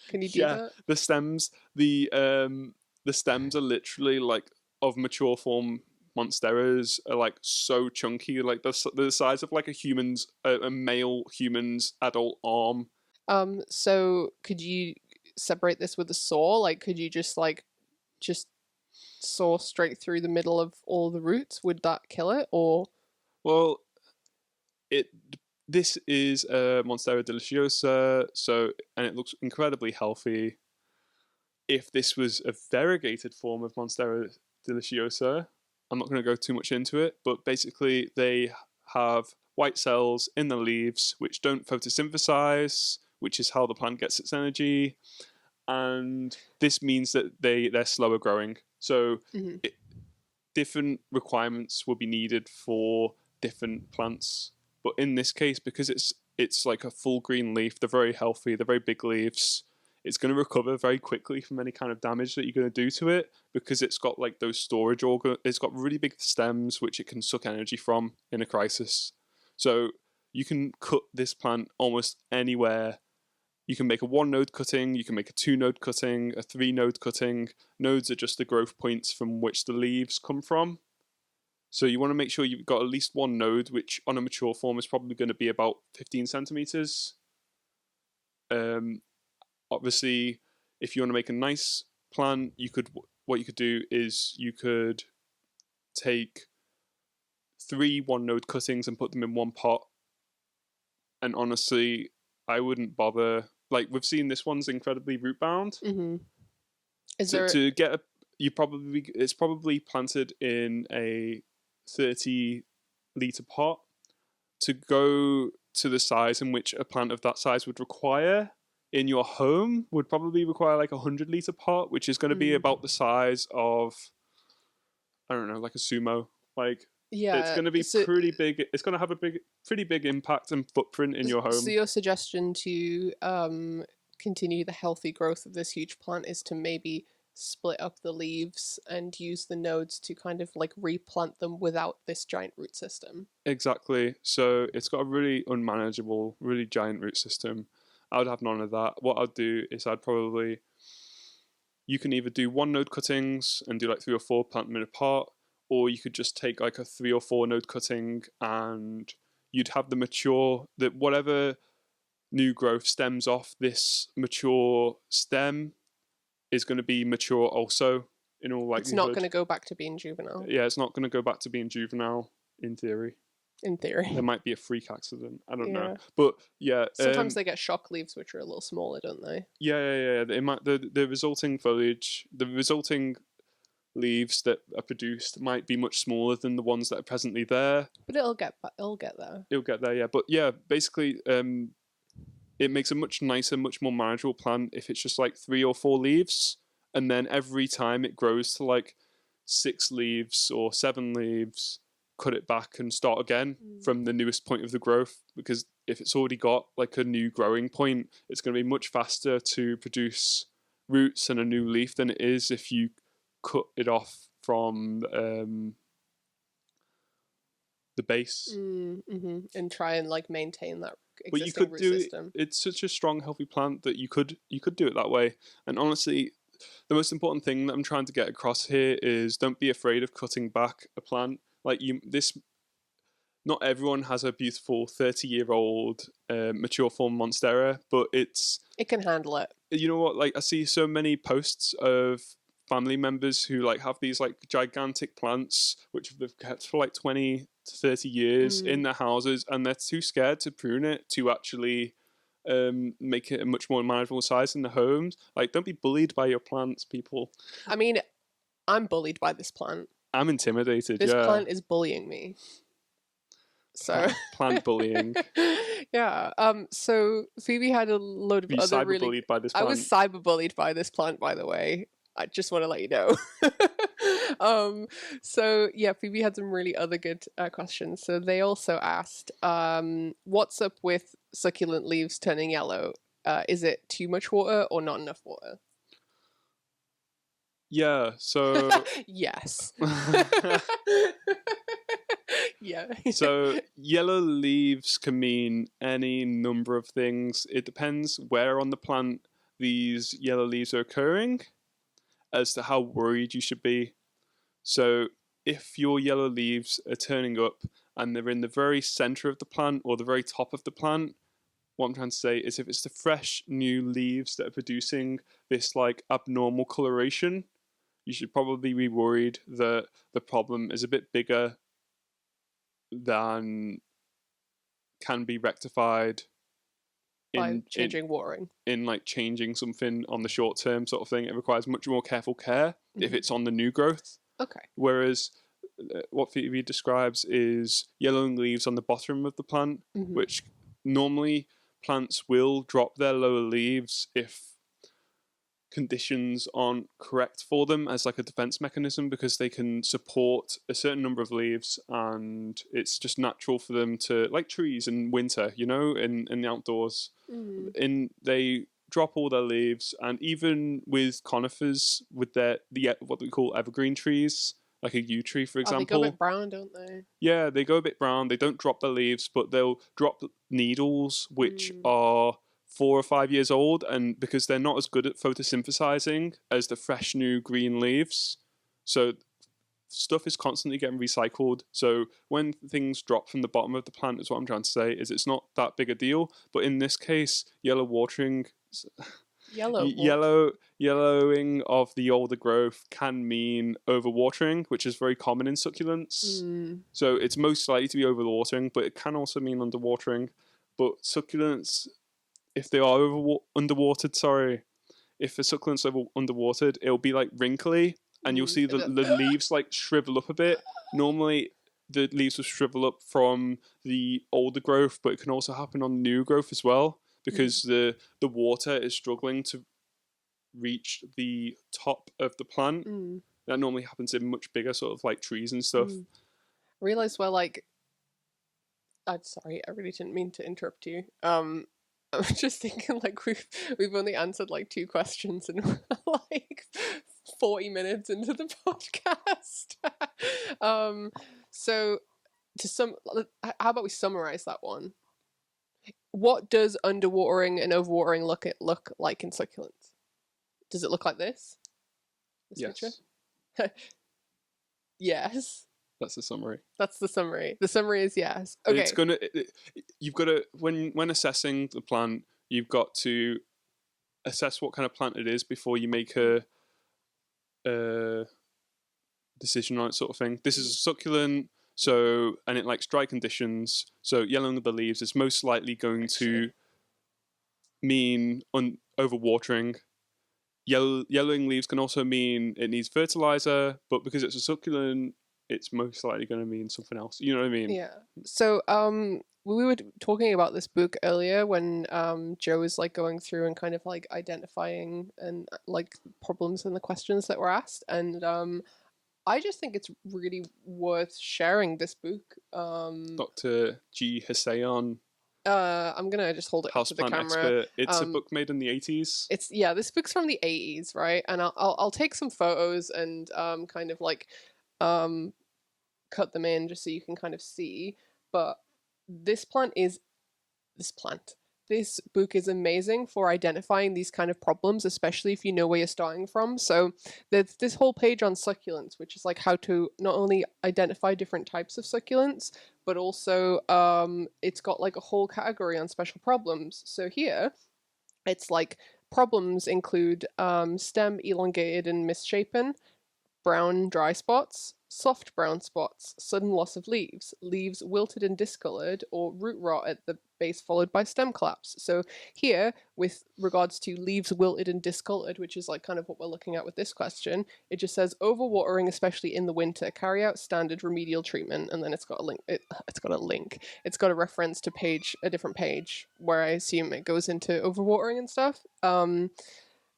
Can you do yeah, that? the stems, the stems are literally like of mature form monsteras are like so chunky, like the size of like a male human's adult arm. So could you separate this with a saw? Like, could you just saw straight through the middle of all the roots? Would that kill it? Or Well, it this is a Monstera deliciosa, and it looks incredibly healthy. If this was a variegated form of Monstera deliciosa, I'm not going to go too much into it, but basically they have white cells in the leaves which don't photosynthesize, which is how the plant gets its energy, and this means that they're slower growing. So different requirements will be needed for different plants. But in this case, because it's like a full green leaf, they're very healthy, they're very big leaves. It's going to recover very quickly from any kind of damage that you're going to do to it because it's got like those storage it's got really big stems which it can suck energy from in a crisis. So you can cut this plant almost anywhere. You can make a one node cutting, you can make a two node cutting, a three node cutting. Nodes are just the growth points from which the leaves come from. So you want to make sure you've got at least one node, which on a mature form is probably going to be about 15 centimeters. Obviously, if you want to make a nice plant, what you could do is you could take 3 one node cuttings and put them in one pot. And honestly, I wouldn't bother. Like we've seen, this one's incredibly root bound. Is there To get it's probably planted in a 30-liter pot. To go to the size in which a plant of that size would require in your home would probably require like a 100-liter pot, which is going to be about the size of, I don't know, like a sumo. Like it's going to be pretty big. It's going to have a pretty big impact and footprint in your home. So your suggestion to continue the healthy growth of this huge plant is to maybe split up the leaves and use the nodes to kind of like replant them without this giant root system. Exactly. So it's got a really unmanageable, really giant root system. I would have none of that. What I'd do is you can either do one node cuttings and do like 3 or 4, plant them in a pot, or you could just take like a 3 or 4 node cutting and you'd have whatever new growth stems off this mature stem is going to be mature also, in all likelihood. It's not going to go back to being juvenile. Yeah, it's not going to go back to being juvenile in theory. In theory. There might be a freak accident. I don't know. Yeah. But yeah. Sometimes they get shock leaves, which are a little smaller, don't they? Yeah. It might, the resulting foliage, the resulting leaves that are produced might be much smaller than the ones that are presently there. But it'll get there. It'll get there, yeah. But yeah, basically, it makes a much nicer, much more manageable plant if it's just like 3 or 4 leaves, and then every time it grows to like 6 leaves or 7 leaves, cut it back and start again from the newest point of the growth. Because if it's already got like a new growing point, it's going to be much faster to produce roots and a new leaf than it is if you cut it off from the base. And try and like maintain that But you existing could root do system. it's such a strong, healthy plant that you could do it that way. And honestly, the most important thing that I'm trying to get across here is don't be afraid of cutting back a plant. Like not everyone has a beautiful 30-year-old mature form monstera, but it can handle it. You know what? Like I see so many posts of family members who like have these like gigantic plants which they've kept for like 20 to 30 years in their houses, and they're too scared to prune it to actually make it a much more manageable size in the homes. Like, don't be bullied by your plants, people. I mean, I'm bullied by this plant. I'm intimidated. This plant is bullying me. So plant bullying. Yeah. So Phoebe had a load of Were you other cyberbullied by this plant? I was cyberbullied by this plant, by the way. I just want to let you know. So yeah, Phoebe had some really other good questions. So they also asked, what's up with succulent leaves turning yellow? Is it too much water or not enough water? Yeah, so yes. Yeah. So yellow leaves can mean any number of things. It depends where on the plant these yellow leaves are occurring as to how worried you should be. So if your yellow leaves are turning up and they're in the very center of the plant or the very top of the plant, what I'm trying to say is if it's the fresh new leaves that are producing this like abnormal coloration, you should probably be worried that the problem is a bit bigger than can be rectified by changing watering. In like changing something on the short term sort of thing. It requires much more careful care if it's on the new growth. Okay. Whereas what Phoebe describes is yellowing leaves on the bottom of the plant, which normally plants will drop their lower leaves if conditions aren't correct for them as like a defense mechanism, because they can support a certain number of leaves and it's just natural for them to, like trees in winter, you know, in the outdoors, they drop all their leaves. And even with conifers, with the what we call evergreen trees, like a yew tree, for example. They go a bit brown, don't they? Yeah, they go a bit brown. They don't drop their leaves, but they'll drop needles, which are 4 or 5 years old, and because they're not as good at photosynthesizing as the fresh new green leaves, so stuff is constantly getting recycled. So when things drop from the bottom of the plant, is what I'm trying to say, is it's not that big a deal. But in this case, yellowing of the older growth can mean overwatering, which is very common in succulents. So it's most likely to be overwatering, but it can also mean underwatering. But succulents, if they are underwatered, if the succulent's underwatered, it'll be like wrinkly, and you'll see the leaves like shrivel up a bit. Normally, the leaves will shrivel up from the older growth, but it can also happen on new growth as well, because the water is struggling to reach the top of the plant. That normally happens in much bigger sort of like trees and stuff. I realised I'm sorry, I really didn't mean to interrupt you. I was just thinking, like, we've only answered like 2 questions and we're like 40 minutes into the podcast. So how about we summarize that one? What does underwatering and overwatering look like in succulents? Does it look like this? Yes. Picture? Yes. That's the summary. That's the summary. The summary is yes. Okay. You've got to, when assessing the plant, you've got to assess what kind of plant it is before you make a decision on it, sort of thing. This is a succulent, So, and it likes dry conditions. So, yellowing of the leaves is most likely going to mean overwatering. Yellowing leaves can also mean it needs fertilizer, but because it's a succulent, it's most likely going to mean something else. You know what I mean? Yeah. So, we were talking about this book earlier when Joe was like going through and kind of like identifying and like problems and the questions that were asked, and I just think it's really worth sharing this book. Dr. G. Hisayon, I'm gonna just hold it up to the houseplant camera. expert. It's a book made in the 80s. It's yeah, this book's from the 80s, right? And I'll take some photos and kind of like um cut them in just so you can kind of see. But this plant is this plant. This book is amazing for identifying these kind of problems, especially if you know where you're starting from. So there's this whole page on succulents, which is like how to not only identify different types of succulents, but also it's got like a whole category on special problems. So here it's like problems include stem elongated and misshapen, brown dry spots, soft brown spots, sudden loss of leaves, leaves wilted and discolored, or root rot at the base followed by stem collapse. So here, with regards to leaves wilted and discolored, which is like kind of what we're looking at with this question, it just says overwatering, especially in the winter. Carry out standard remedial treatment, and then it's got a link. It's got a link. It's got a reference to a different page where I assume it goes into overwatering and stuff.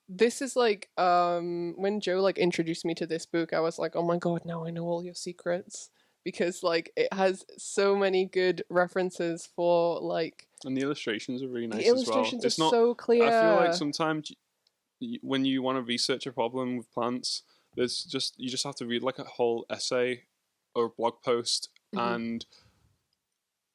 This is like when Joe like introduced me to this book, I was like, oh my god, now I know all your secrets, because like it has so many good references for like, and the illustrations are really nice the illustrations as are well. so clear. I feel like sometimes when you want to research a problem with plants, you just have to read like a whole essay or a blog post, and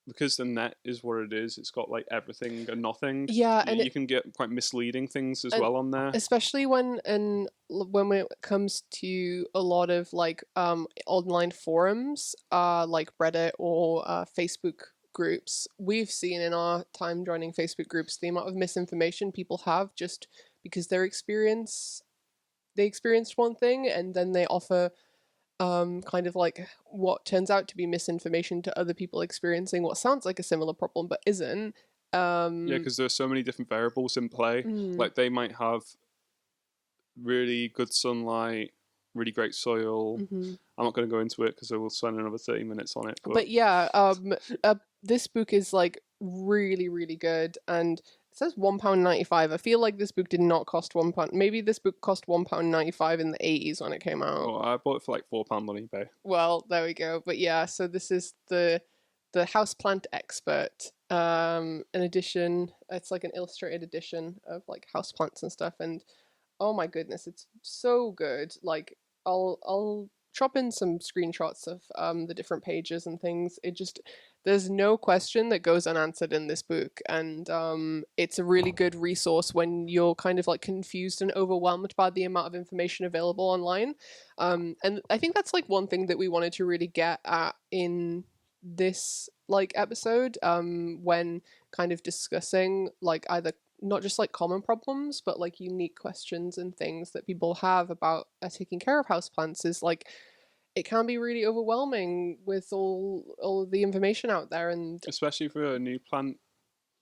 because the net is what it is, it's got like everything and nothing. Yeah, and you can get quite misleading things as well on there. especially when it comes to a lot of like online forums, like Reddit or Facebook groups. We've seen in our time joining Facebook groups the amount of misinformation people have just because they experienced one thing and then they offer kind of like what turns out to be misinformation to other people experiencing what sounds like a similar problem but isn't. Yeah, because there's so many different variables in play. Like they might have really good sunlight, really great soil. I'm not going to go into it because I will spend another 30 minutes on it. But yeah, this book is like really, really good, and it says £1.95. I feel like this book did not cost £1. Maybe this book cost £1.95 in the 80s when it came out. Oh, I bought it for like £4 on eBay. Well, there we go. But yeah, so this is the Houseplant Expert, an edition. It's like an illustrated edition of like houseplants and stuff, and oh my goodness, it's so good. Like I'll chop in some screenshots of the different pages and things. There's no question that goes unanswered in this book, and it's a really good resource when you're kind of like confused and overwhelmed by the amount of information available online. And I think that's like one thing that we wanted to really get at in this like episode, when kind of discussing like either not just like common problems but like unique questions and things that people have about taking care of houseplants, is like it can be really overwhelming with all of the information out there, and especially for a new plant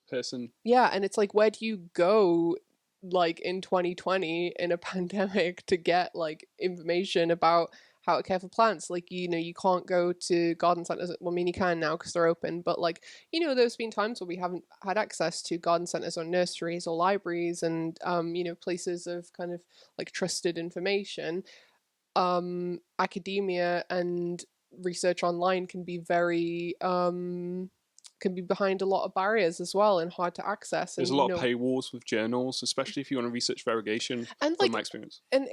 person. yeah, and it's like, where do you go like in 2020 in a pandemic to get like information about how to care for plants? Like, you know, you can't go to garden centers. Well, I mean, you can now because they're open, but like, you know, there's been times where we haven't had access to garden centers or nurseries or libraries and you know, places of kind of like trusted information. Academia and research online can be very can be behind a lot of barriers as well and hard to access. There's and a lot of paywalls with journals, especially if you want to research variegation. And from like my experience, and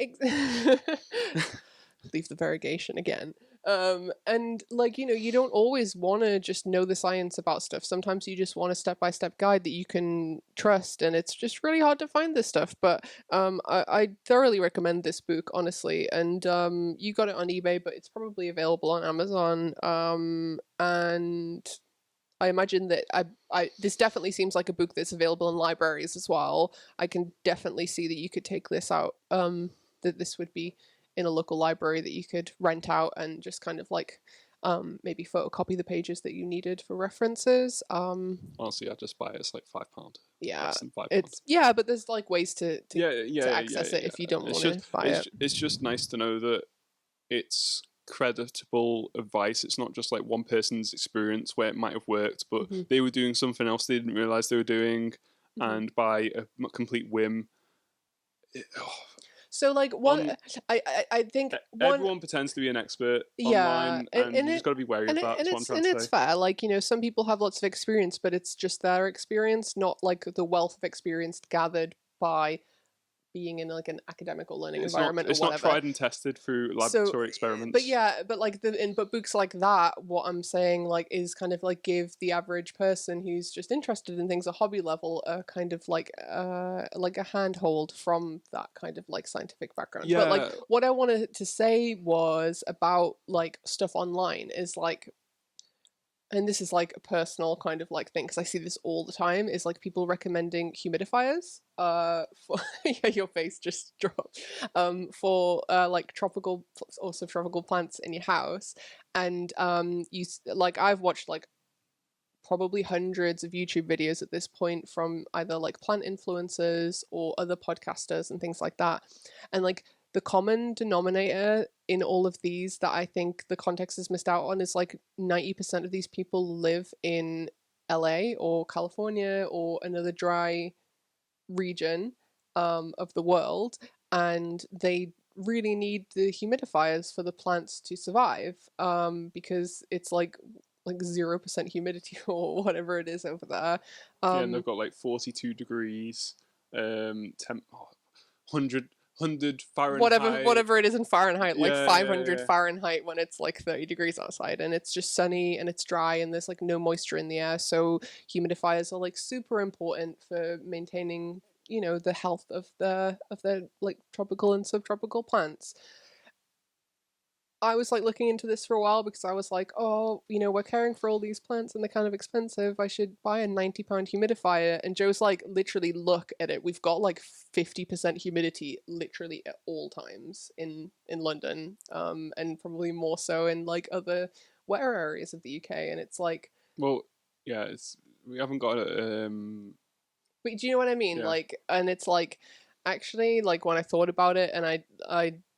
leave the variegation again. And like, you know, you don't always want to just know the science about stuff. Sometimes you just want a step-by-step guide that you can trust, and it's just really hard to find this stuff. But I thoroughly recommend this book, honestly. And you got it on eBay, but it's probably available on Amazon. And I imagine that this definitely seems like a book that's available in libraries as well. I can definitely see that you could take this out, that this would be in a local library that you could rent out and just kind of like maybe photocopy the pages that you needed for references. Honestly, I just buy it. It's like £5, Yeah, less than £5. it's but there's like ways to access it if you don't It's want just to buy it. it's just nice to know that it's creditable advice. It's not just like one person's experience where it might have worked, but they were doing something else they didn't realize they were doing, and by a complete whim. So like I think everyone pretends to be an expert yeah, online, and you just got to be wary of that. That's what I'm trying to say. it's fair. Like, you know, some people have lots of experience, but it's just their experience, not like the wealth of experience gathered by being in like an academic or learning environment it's or whatever. It's not tried and tested through laboratory experiments. But yeah, but like but books like that, what I'm saying like is kind of like give the average person who's just interested in things at hobby level a kind of like a handhold from that kind of like scientific background. Yeah. But like what I wanted to say was about like stuff online is like, and this is like a personal kind of like thing because I see this all the time, is like people recommending humidifiers for yeah, your face just dropped, for like tropical or subtropical plants in your house. And you like I've watched like probably hundreds of YouTube videos at this point from either like plant influencers or other podcasters and things like that. And like the common denominator in all of these that I think the context is missed out on is like 90% of these people live in LA or California or another dry region of the world, and they really need the humidifiers for the plants to survive, because it's like 0% humidity or whatever it is over there. Yeah, and they've got like 42 degrees, 100 Fahrenheit. Whatever it is in Fahrenheit, like Yeah, 500 Fahrenheit when it's like 30 degrees outside, and it's just sunny and it's dry and there's like no moisture in the air. So humidifiers are like super important for maintaining, you know, the health of the like tropical and subtropical plants. I was like looking into this for a while because I was like, oh, you know, we're caring for all these plants and they're kind of expensive. I should buy a £90 humidifier. And Joe's like, literally look at it. We've got like 50% humidity literally at all times in London, and probably more so in like other wetter areas of the UK. And it's like, well, yeah, we haven't got a. but do you know what I mean? Yeah. Like, and it's like, actually, like when I thought about it and I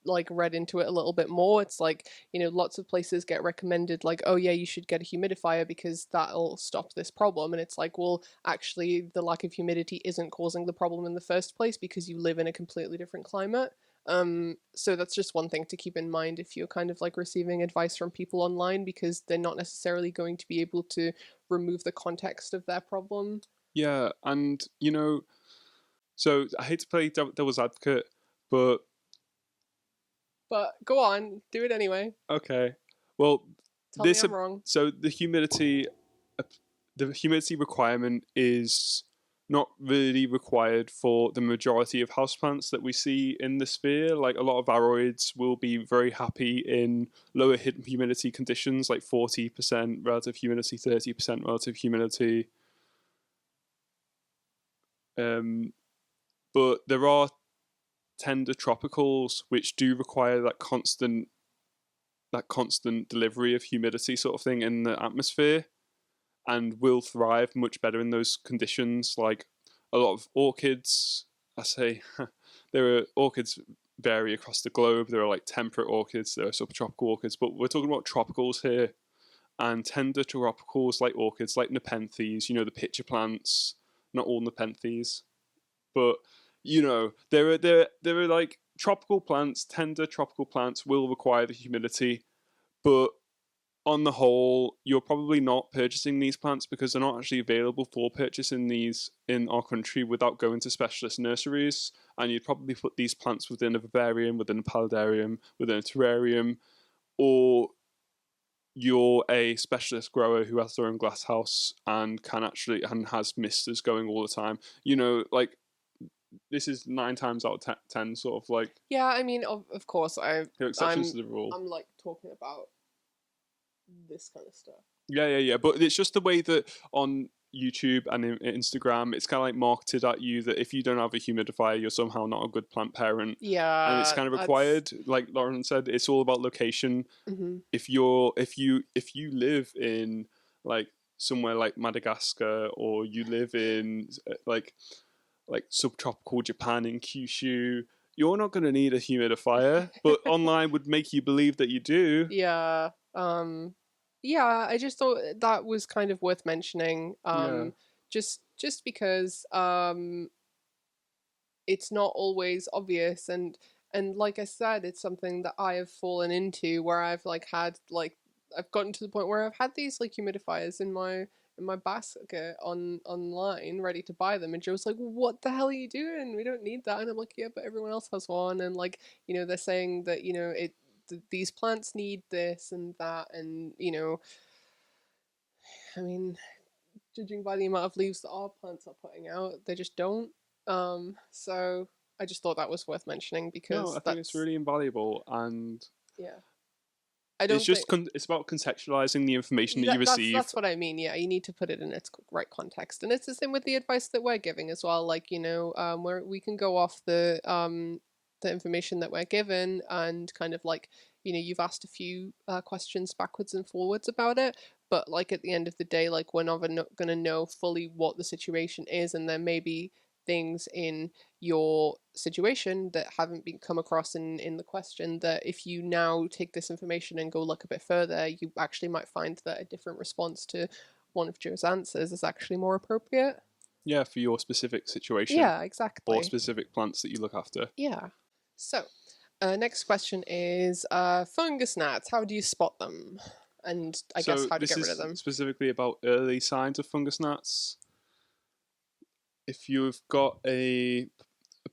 like read into it a little bit more, it's like, you know, lots of places get recommended like, oh yeah, you should get a humidifier because that'll stop this problem. And it's like, well, actually the lack of humidity isn't causing the problem in the first place because you live in a completely different climate. So that's just one thing to keep in mind if you're kind of like receiving advice from people online, because they're not necessarily going to be able to remove the context of their problem. Yeah, and you know, so I hate to play devil's advocate, but go on, do it anyway. Okay, well, Tell me I'm wrong. So the humidity requirement is not really required for the majority of houseplants that we see in the sphere. Like a lot of aroids will be very happy in lower humidity conditions, like 40% relative humidity, 30% relative humidity. But there are tender tropicals which do require that constant delivery of humidity sort of thing in the atmosphere, and will thrive much better in those conditions. Like a lot of orchids, I say, there are orchids vary across the globe. There are like temperate orchids, there are subtropical orchids, but we're talking about tropicals here. And tender tropicals like orchids, like nepenthes, you know, the pitcher plants, not all nepenthes, but you know, there are like tropical plants, tender tropical plants will require the humidity, but on the whole, you're probably not purchasing these plants because they're not actually available for purchase in our country without going to specialist nurseries. And you'd probably put these plants within a vivarium, within a paludarium, within a terrarium, or you're a specialist grower who has their own glass house and has misters going all the time. You know, like, this is 9 times out of 10 sort of like. Yeah, I mean, of course, there are exceptions to the rule. I'm like talking about this kind of stuff. Yeah. But it's just the way that on YouTube and Instagram, it's kind of like marketed at you that if you don't have a humidifier, you're somehow not a good plant parent. And it's Yeah, kind of that's. required. Like Lauren said, it's all about location. Hmm. If you live in like somewhere like Madagascar, or you live in like subtropical Japan in Kyushu, you're not going to need a humidifier. But online would make you believe that you do. Yeah. Yeah, I just thought that was kind of worth mentioning. Yeah, Just because it's not always obvious, and like I said, it's something that I have fallen into where I've like had like I've gotten to the point where I've had these like humidifiers in my basket online ready to buy them, and Joe's like, what the hell are you doing? We don't need that. And I'm like, yeah, but everyone else has one. And like, they're saying that, these plants need this and that, and I mean, judging by the amount of leaves that our plants are putting out, they just don't. So I just thought that was worth mentioning no, because I think it's that's, really invaluable, and yeah. I it's don't think just it's about contextualizing the information that you receive. that's what I mean. Yeah, you need to put it in its right context, and it's the same with the advice that we're giving as well. Like, where we can go off the information that we're given, and kind of like, you've asked a few questions backwards and forwards about it, but like at the end of the day, like we're not going to know fully what the situation is, and there may be things in your situation that haven't been come across in the question, that if you now take this information and go look a bit further, you actually might find that a different response to one of Joe's answers is actually more appropriate. Yeah, for your specific situation Yeah, or exactly. specific plants that you look after. Yeah. So, next question is fungus gnats. How do you spot them? And I guess So how to this get rid of is them. specifically about early signs of fungus gnats. If you've got a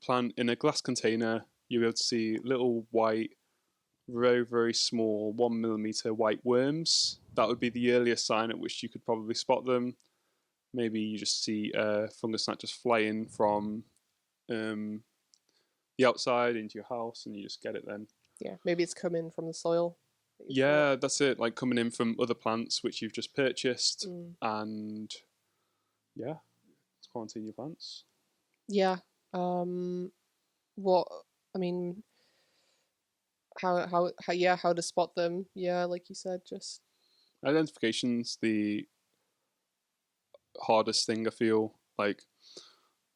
plant in a glass container, you'll be able to see little white, very, very small 1 millimeter white worms. That would be the earliest sign at which you could probably spot them. Maybe you just see a fungus gnat just flying from um, the outside into your house, and you just get it then. Yeah, maybe it's coming from the soil that you've brought. Yeah, that's it. Like coming in from other plants which you've just purchased, Mm. and yeah, it's quarantine your plants. Yeah. Um, what I mean, how to spot them? Yeah, like you said, just Identification's the hardest thing I feel. Like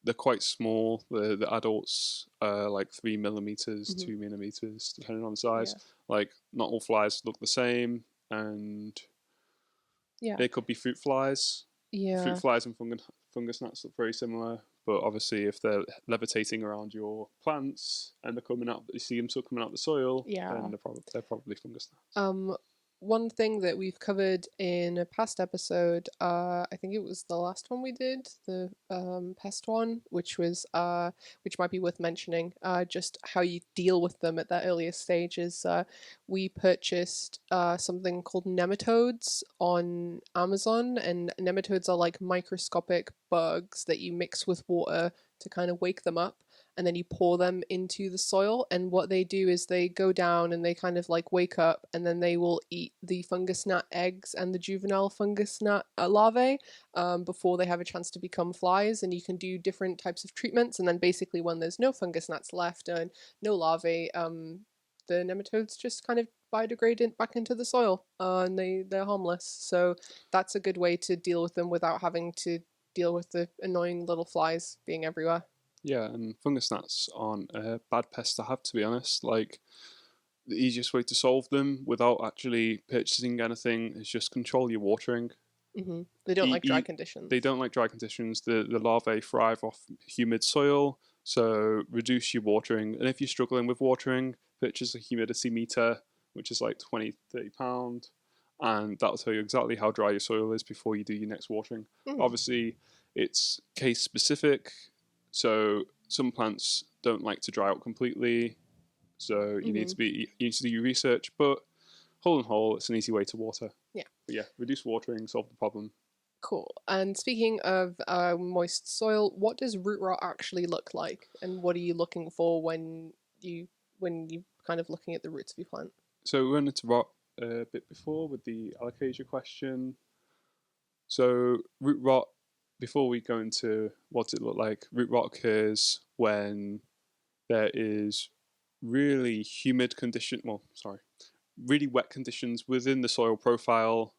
they're quite small. The adults are like 3 millimeters, hmm 2 millimeters, depending on the size. yeah, Like not all flies look the same, and yeah, they could be fruit flies. Fruit yeah, flies and fungus gnats look very similar, but obviously if they're levitating around your plants and they're coming out, you see them still coming out the soil, then yeah. they're probably fungus gnats. Um, One thing that we've covered in a past episode, I think it was the last one we did, the pest one, which might be worth mentioning, just how you deal with them at that earliest stage is we purchased something called nematodes on Amazon, and nematodes are like microscopic bugs that you mix with water to kind of wake them up, and then you pour them into the soil, and what they do is they go down and they kind of like wake up, and then they will eat the fungus gnat eggs and the juvenile fungus gnat larvae before they have a chance to become flies. And you can do different types of treatments, and then basically when there's no fungus gnats left and no larvae, the nematodes just kind of biodegrade it back into the soil, and they're harmless. So that's a good way to deal with them without having to deal with the annoying little flies being everywhere. Yeah, and fungus gnats aren't a bad pest to have, to be honest. Like the easiest way to solve them without actually purchasing anything is just control your watering. They don't Eat, like dry eat, they conditions. don't like dry conditions. The larvae thrive off humid soil, so reduce your watering. And if you're struggling with watering, purchase a humidity meter, which is like 20, £30, and that'll tell you exactly how dry your soil is before you do your next watering. Mm. Obviously, it's case specific, so some plants don't like to dry out completely, so Mm-hmm. you need to do your research. But whole and whole, it's an easy way to water. Yeah. But yeah, reduce watering, solve the problem. Cool. And speaking of moist soil, what does root rot actually look like, and what are you looking for when you kind of looking at the roots of your plant? So we went into rot a bit before with the alocasia question. So root rot before we go into what it looked like, root rot occurs when there is really humid condition. Well, sorry, really wet conditions within the soil profile,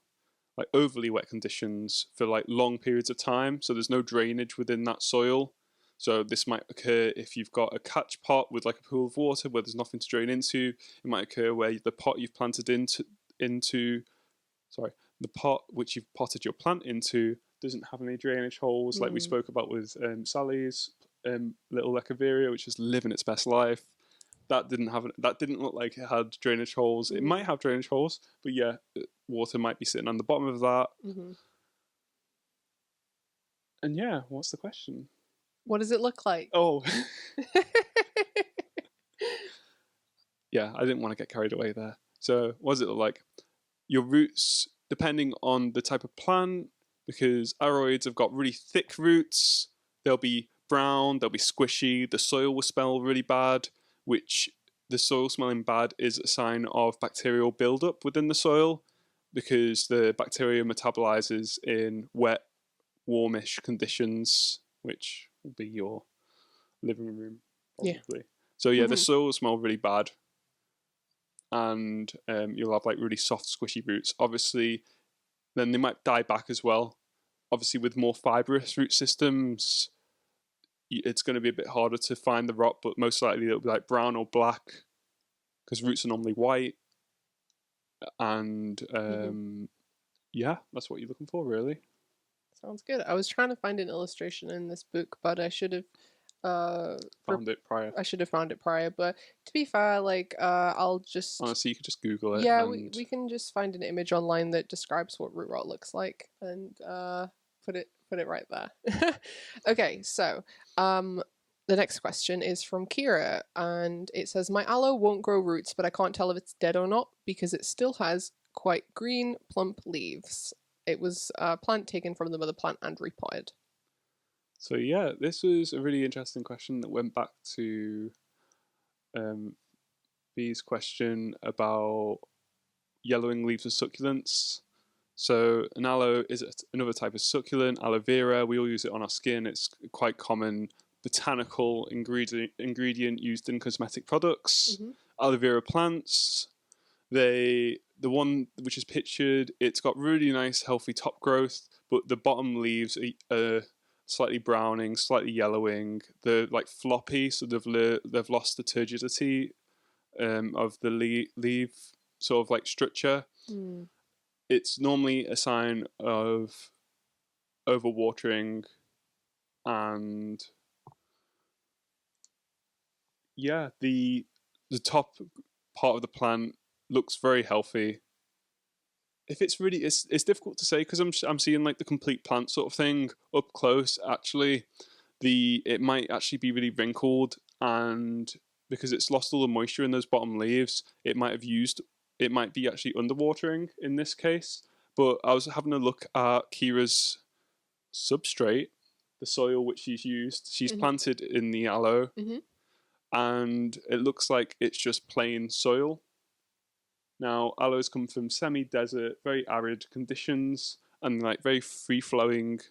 like overly wet conditions for like long periods of time. So there's no drainage within that soil. So this might occur if you've got a catch pot with like a pool of water where there's nothing to drain into. It might occur where the pot you've planted into the pot which you've potted your plant into doesn't have any drainage holes, like we spoke about with Sally's little Echeveria, which is living its best life. That didn't look like it had drainage holes. It might have drainage holes, but yeah, water might be sitting on the bottom of that. And yeah, what's the question? What does it look like? Oh. Yeah, I didn't want to get carried away there. So what does it look like? Your roots, depending on the type of plant, because aroids have got really thick roots, they'll be brown, they'll be squishy, the soil will smell really bad, which the soil smelling bad is a sign of bacterial buildup within the soil, because the bacteria metabolizes in wet, warmish conditions, which will be your living room, probably. Yeah. So yeah, the soil will smell really bad, and you'll have like really soft, squishy roots. Obviously, then they might die back as well. Obviously, with more fibrous root systems, it's going to be a bit harder to find the rot, but most likely it'll be like brown or black, because roots are normally white. And yeah, that's what you're looking for, really. Sounds good. I was trying to find an illustration in this book, but I should have found it prior. I should have found it prior, but to be fair, like I'll just honestly, you could just Google it. Yeah, we can just find an image online that describes what root rot looks like and put it right there. Okay, so the next question is from Kira, and it says, my aloe won't grow roots, but I can't tell if it's dead or not because it still has quite green, plump leaves. It was a plant taken from the mother plant and repotted. So yeah, this was a really interesting question that went back to V's question about yellowing leaves of succulents. So an aloe is another type of succulent, aloe vera. We all use it on our skin. It's quite common botanical ingredient used in cosmetic products. Aloe vera plants, the one which is pictured, it's got really nice healthy top growth, but the bottom leaves are slightly browning, slightly yellowing. They're like floppy, so they've lost the turgidity of the leaf sort of like structure. It's normally a sign of overwatering, and yeah, the top part of the plant looks very healthy. If it's really, it's difficult to say because I'm seeing like the complete plant sort of thing up close. Actually, it might actually be really wrinkled, and because it's lost all the moisture in those bottom leaves, it might be actually underwatering in this case. But I was having a look at Kira's substrate, the soil which she's used. She's planted in the aloe, and it looks like it's just plain soil. Now, aloes come from semi-desert, very arid conditions, and like very free-flowing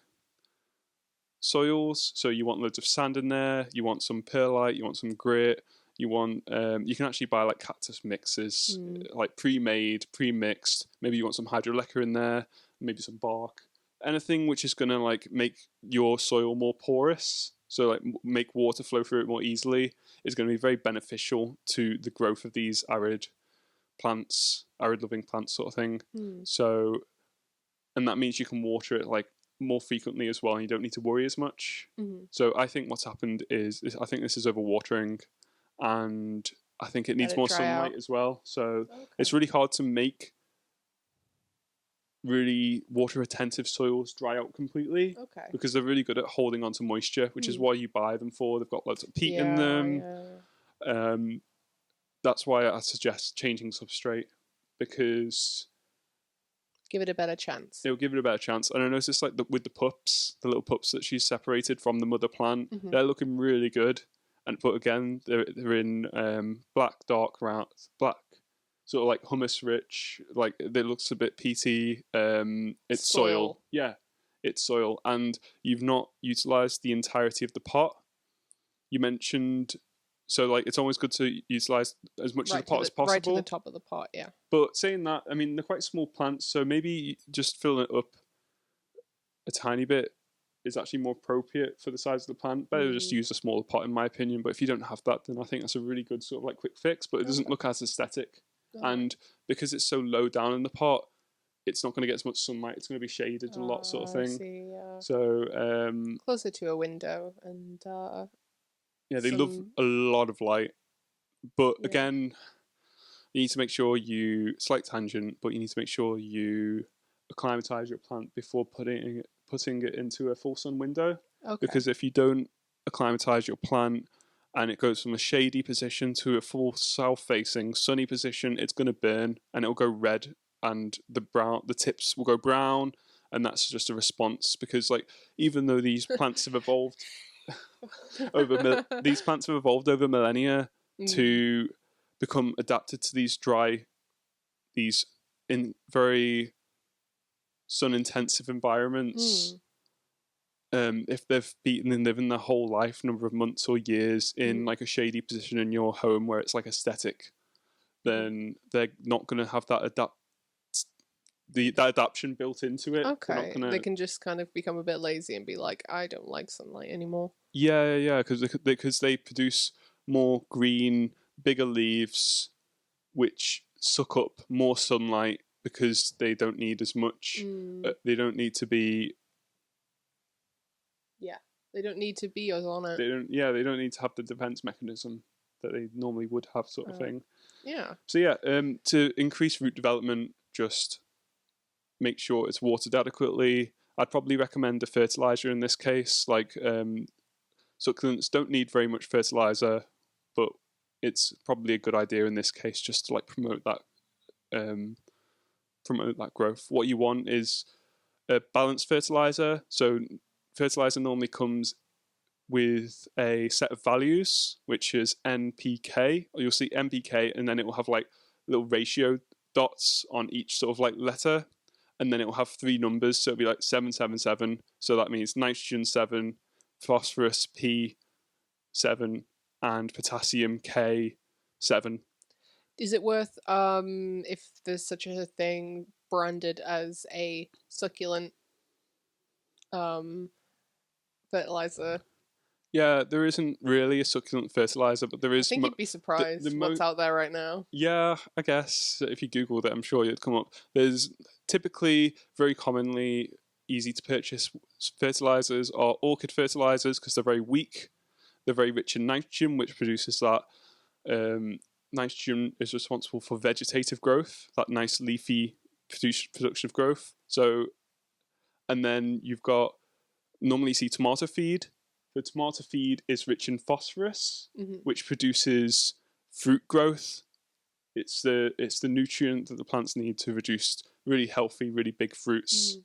soils. So you want loads of sand in there. You want some perlite. You want some grit. You can actually buy like cactus mixes, like pre-made, pre-mixed. Maybe you want some hydroleca in there, maybe some bark. Anything which is going to like make your soil more porous, so like make water flow through it more easily, is going to be very beneficial to the growth of these arid plants, arid living plants sort of thing. So, and that means you can water it like more frequently as well, and you don't need to worry as much. So I think what's happened is I think this is overwatering, and I think it needs more sunlight as well. So it's really hard to make really water retentive soils dry out completely, because they're really good at holding on to moisture, which is why you buy them for. They've got lots of peat in them. That's why I suggest changing substrate, because give it a better chance. It'll give it a better chance. And I noticed like with the pups, the little pups that she's separated from the mother plant, they're looking really good. But again, they're in black, dark, black, sort of like humus rich. Like it looks a bit peaty. It's soil. Yeah, its soil, and you've not utilized the entirety of the pot. You mentioned, so like it's always good to utilize as much of the pot as possible. Right to the top of the pot, yeah. But saying that, I mean, they're quite small plants, so maybe just filling it up a tiny bit is actually more appropriate for the size of the plant. Better just use a smaller pot, in my opinion. But if you don't have that, then I think that's a really good sort of like quick fix. But it doesn't look as aesthetic, and because it's so low down in the pot, it's not going to get as much sunlight. It's going to be shaded a lot, sort of thing. I see, yeah. So closer to a window, and yeah, they love a lot of light. But again, you need to make sure slight tangent, but you need to make sure you acclimatize your plant before putting it into a full sun window. Okay. Because if you don't acclimatize your plant and it goes from a shady position to a full south-facing sunny position, it's going to burn and it'll go red, and the tips will go brown, and that's just a response. Because like, even though these plants have evolved over millennia to become adapted to these in very sun-intensive environments. If they've been living their whole life, number of months or years, in like a shady position in your home where it's like aesthetic, then they're not going to have that adaptation built into it. Okay, they can just kind of become a bit lazy and be like, I don't like sunlight anymore. Yeah, because they produce more green, bigger leaves, which suck up more sunlight because they don't need as much. They don't need to be. Yeah, they don't need to be us on it. They don't need to have the defense mechanism that they normally would have, sort of thing. Yeah. So yeah, to increase root development, just make sure it's watered adequately. I'd probably recommend a fertilizer in this case. Like succulents don't need very much fertilizer, but it's probably a good idea in this case just to like promote that growth. What you want is a balanced fertilizer. So fertilizer normally comes with a set of values, which is NPK. Or you'll see NPK, and then it will have like little ratio dots on each sort of like letter, and then it will have 3 numbers. So it'll be like 777. So that means nitrogen 7, phosphorus P7, and potassium K7. Is it worth, if there's such a thing, branded as a succulent fertilizer? Yeah, there isn't really a succulent fertilizer, but there is. I think you'd be surprised what's out there right now. Yeah, I guess if you Googled it, I'm sure you'd come up. There's typically, very commonly, easy to purchase fertilizers are orchid fertilizers because they're very weak. They're very rich in nitrogen, which produces that. Nitrogen is responsible for vegetative growth, that nice leafy production of growth. So, and then you've got, normally you see tomato feed. The tomato feed is rich in phosphorus, which produces fruit growth. It's the nutrient that the plants need to produce really healthy, really big fruits.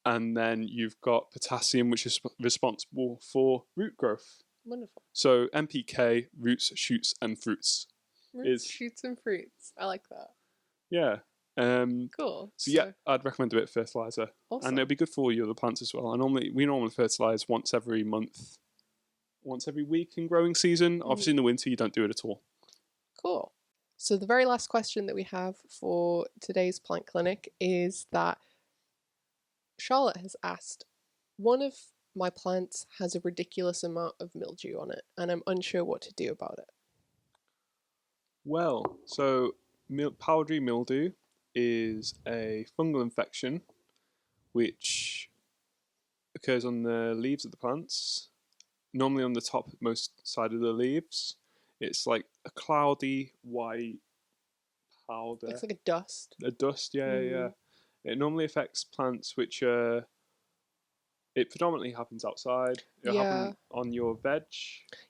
And then you've got potassium, which is responsible for root growth. Wonderful. So NPK, roots, shoots, and fruits. Shoots and fruits. I like that. Yeah. Cool. So yeah, I'd recommend a bit of fertilizer. Awesome. And it'll be good for all your other plants as well. We normally fertilize once every month, once every week in growing season. Obviously in the winter you don't do it at all. Cool. So the very last question that we have for today's plant clinic is that Charlotte has asked, one of my plants has a ridiculous amount of mildew on it, and I'm unsure what to do about it. Well, so powdery mildew is a fungal infection which occurs on the leaves of the plants, normally on the topmost side of the leaves. It's like a cloudy white powder. Looks like a dust. A dust, yeah. It normally affects plants which are. It predominantly happens outside. It'll happen on your veg.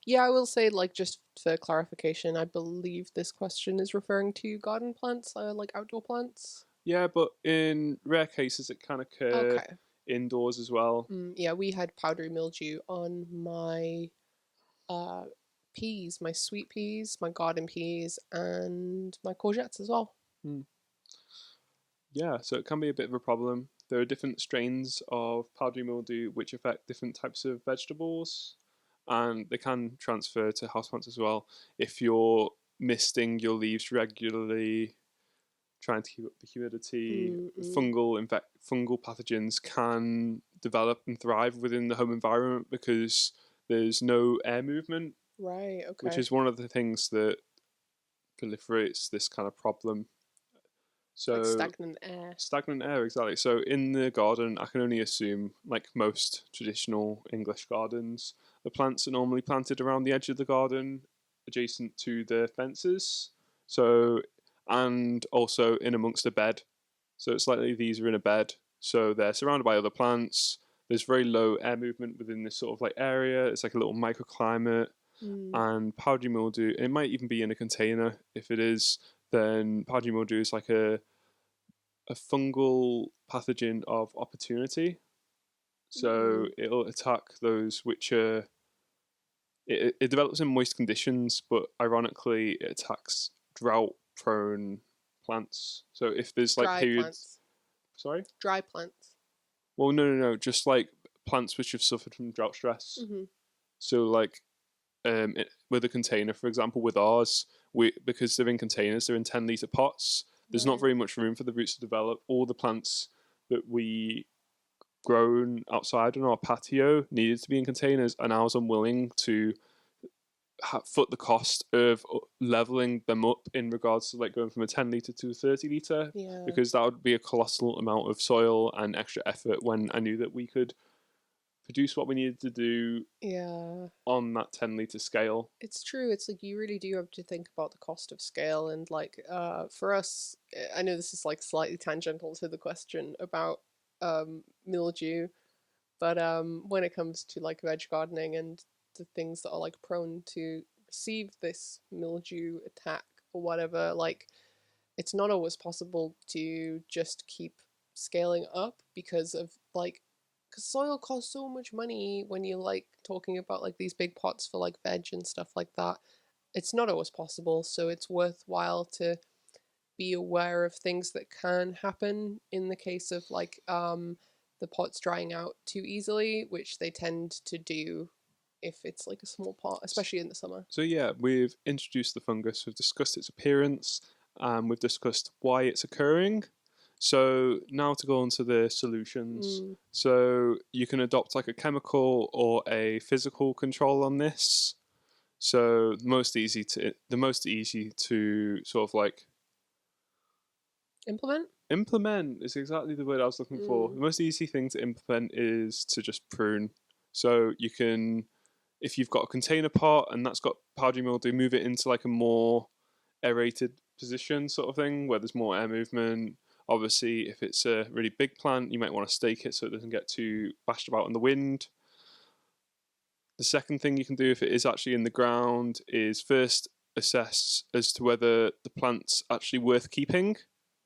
Yeah, I will say, like, just for clarification, I believe this question is referring to garden plants, like outdoor plants. Yeah, but in rare cases it can occur indoors as well. Yeah, we had powdery mildew on my peas, my sweet peas, my garden peas, and my courgettes as well. Yeah, so it can be a bit of a problem. there are different strains of powdery mildew which affect different types of vegetables, and they can transfer to houseplants as well. If you're misting your leaves regularly, trying to keep up the humidity, Mm-mm. fungal pathogens can develop and thrive within the home environment because there's no air movement, Right, which okay. is one of the things that proliferates this kind of problem. Like So stagnant air. stagnant air, exactly. So in the garden, I can only assume, like most traditional English gardens, the plants are normally planted around the edge of the garden, adjacent to the fences. So, and also in amongst a bed. So it's likely these are in a bed. So they're surrounded by other plants. There's very low air movement within this sort of like area. It's like a little microclimate. Mm. And powdery mildew, it might even be in a container. If it is, then powdery mildew is like a fungal pathogen of opportunity. So Mm. it'll attack those which are. It develops in moist conditions, but ironically, it attacks drought-prone plants. So if there's like Dry periods, plants. sorry, Dry plants. well, no, just like plants which have suffered from drought stress. Mm-hmm. So like, with a container, for example, with ours, we because they're in containers, they're in 10 litre pots. There's not Right. very much room for the roots to develop. All the plants that we grown outside on our patio needed to be in containers, and I was unwilling to foot the cost of leveling them up in regards to like going from a 10 litre to a 30 litre, Yeah. because that would be a colossal amount of soil and extra effort when I knew that we could produce what we needed to do Yeah. on that 10 litre scale. It's true. It's like you really do have to think about the cost of scale, and like for us, I know this is like slightly tangential to the question about mildew, but when it comes to like veg gardening and the things that are like prone to receive this mildew attack or whatever, like it's not always possible to just keep scaling up because of like because soil costs so much money when you're like talking about like these big pots for like veg and stuff like that. It's not always possible, so it's worthwhile to be aware of things that can happen in the case of like the pots drying out too easily, which they tend to do if it's like a small pot, especially in the summer. So yeah, we've introduced the fungus, we've discussed its appearance, and we've discussed why it's occurring. So now to go on to the solutions. Mm. So you can adopt like a chemical or a physical control on this. So the most easy to sort of like Implement. implement is exactly the word I was looking for. Mm. The most easy thing to implement is to just prune. So you can, if you've got a container pot and that's got powdery mildew, move it into like a more aerated position sort of thing where there's more air movement. Obviously, if it's a really big plant, you might want to stake it so it doesn't get too bashed about in the wind. The second thing you can do if it is actually in the ground is first assess as to whether the plant's actually worth keeping.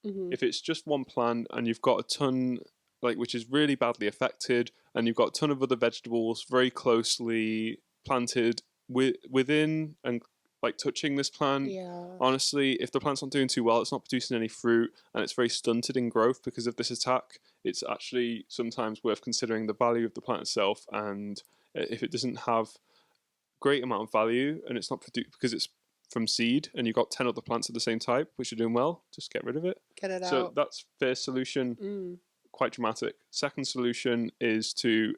Mm-hmm. If it's just one plant and you've got a ton, like which is really badly affected, and you've got a ton of other vegetables very closely planted within and like touching this plant, Yeah. honestly, if the plant's not doing too well, it's not producing any fruit, and it's very stunted in growth because of this attack, it's actually sometimes worth considering the value of the plant itself. And if it doesn't have great amount of value and it's not produced because it's from seed and you've got 10 other plants of the same type which are doing well, just get rid of it. Get it So out. that's first solution, Mm. quite dramatic. Second solution is to,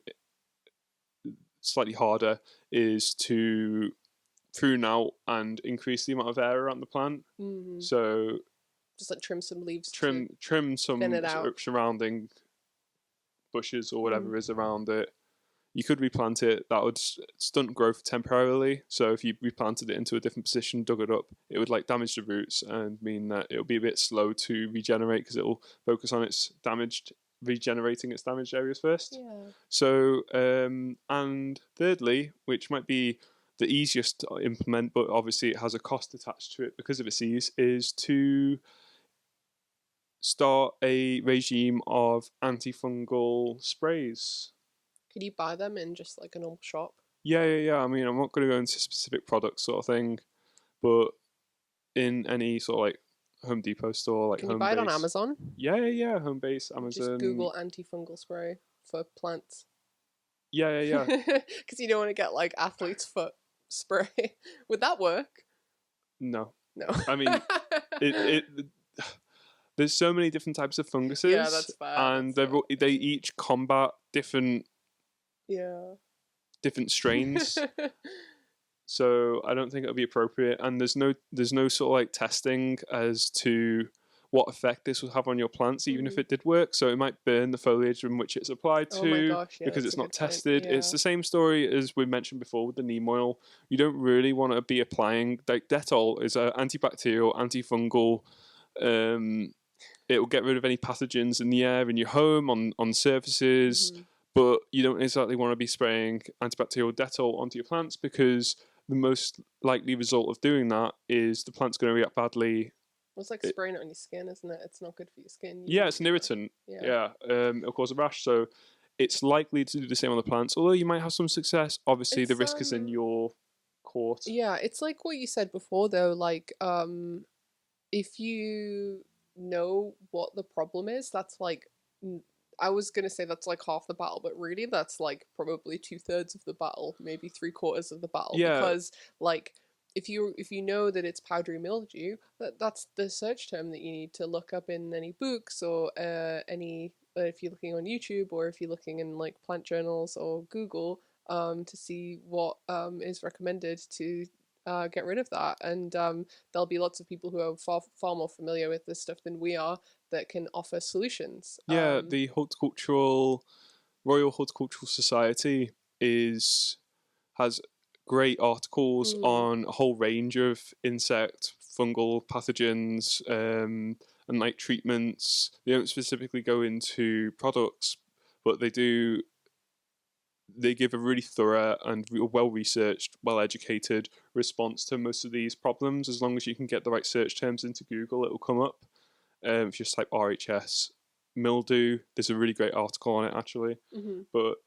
slightly harder, is to prune out and increase the amount of air around the plant. Mm. So Just like trim some leaves to trim thin some it out. surrounding bushes or Mm. whatever is around it. You could replant it. That would stunt growth temporarily. So if you replanted it into a different position, dug it up, it would like damage the roots and mean that it'll be a bit slow to regenerate because it'll focus on regenerating its damaged areas first. Yeah. So and thirdly, which might be the easiest to implement, but obviously it has a cost attached to it because of its ease, is to start a regime of antifungal sprays. Could you buy them in just like a normal shop? Yeah. I mean, I'm not going to go into specific products sort of thing, but in any sort of like Home Depot store, like Can you buy it on Homebase. Amazon? Yeah. Homebase, Just Amazon. Google antifungal spray for plants. Yeah. Because you don't want to get like athlete's foot spray. Would that work? No, No. I mean it. There's so many different types of Yeah, funguses, that's fair. and they each combat different strains. So I don't think it would be appropriate, and there's no sort of like testing as to what effect this will have on your plants, even if it did work. So it might burn the foliage in which it's applied to, Oh my gosh, yeah, because that's it's a not good point. tested. It's Yeah. the same story as we mentioned before with the neem oil. You don't really want to be applying, like, Dettol is an antibacterial, antifungal. It will get rid of any pathogens in the air in your home, on surfaces, but you don't exactly want to be spraying antibacterial Dettol onto your plants, because the most likely result of doing that is the plant's going to react badly. It's like spraying it on your skin, isn't it? It's not good for your skin. Yeah, it's an irritant. Yeah. It'll cause a rash, so it's likely to do the same on the plants. Although you might have some success, obviously the risk is in your court. Yeah, it's like what you said before, though. Like, if you know what the problem is, that's like, I was gonna say that's like half the battle, but really that's like probably 2/3 of the battle, maybe 3/4 of the battle. Yeah. Because like, if you know that it's powdery mildew, that's the search term that you need to look up in any books or any if you're looking on YouTube, or if you're looking in like plant journals or Google, to see what is recommended to get rid of that. And there'll be lots of people who are far more familiar with this stuff than we are that can offer solutions. Yeah, the Royal Horticultural Society has great articles on a whole range of insect, fungal pathogens, and like treatments. They don't specifically go into products, but they give a really thorough and well researched, well educated response to most of these problems. As long as you can get the right search terms into Google, it will come up. If you just type RHS mildew, there's a really great article on it actually. But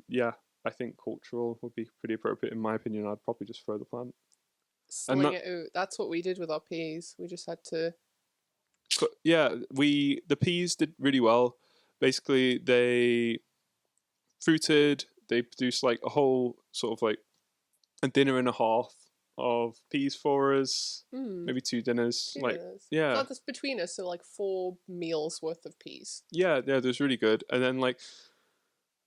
yeah, I think cultural would be pretty appropriate in my opinion. I'd probably just throw the plant. Sling it out. That's what we did with our peas. We just had to. Yeah, the peas did really well. Basically, they fruited. They produced like a whole sort of like a dinner and a half of peas for us. Maybe 2 dinners. Yeah. So that's between us, so like 4 meals worth of peas. Yeah, it was really good. And then like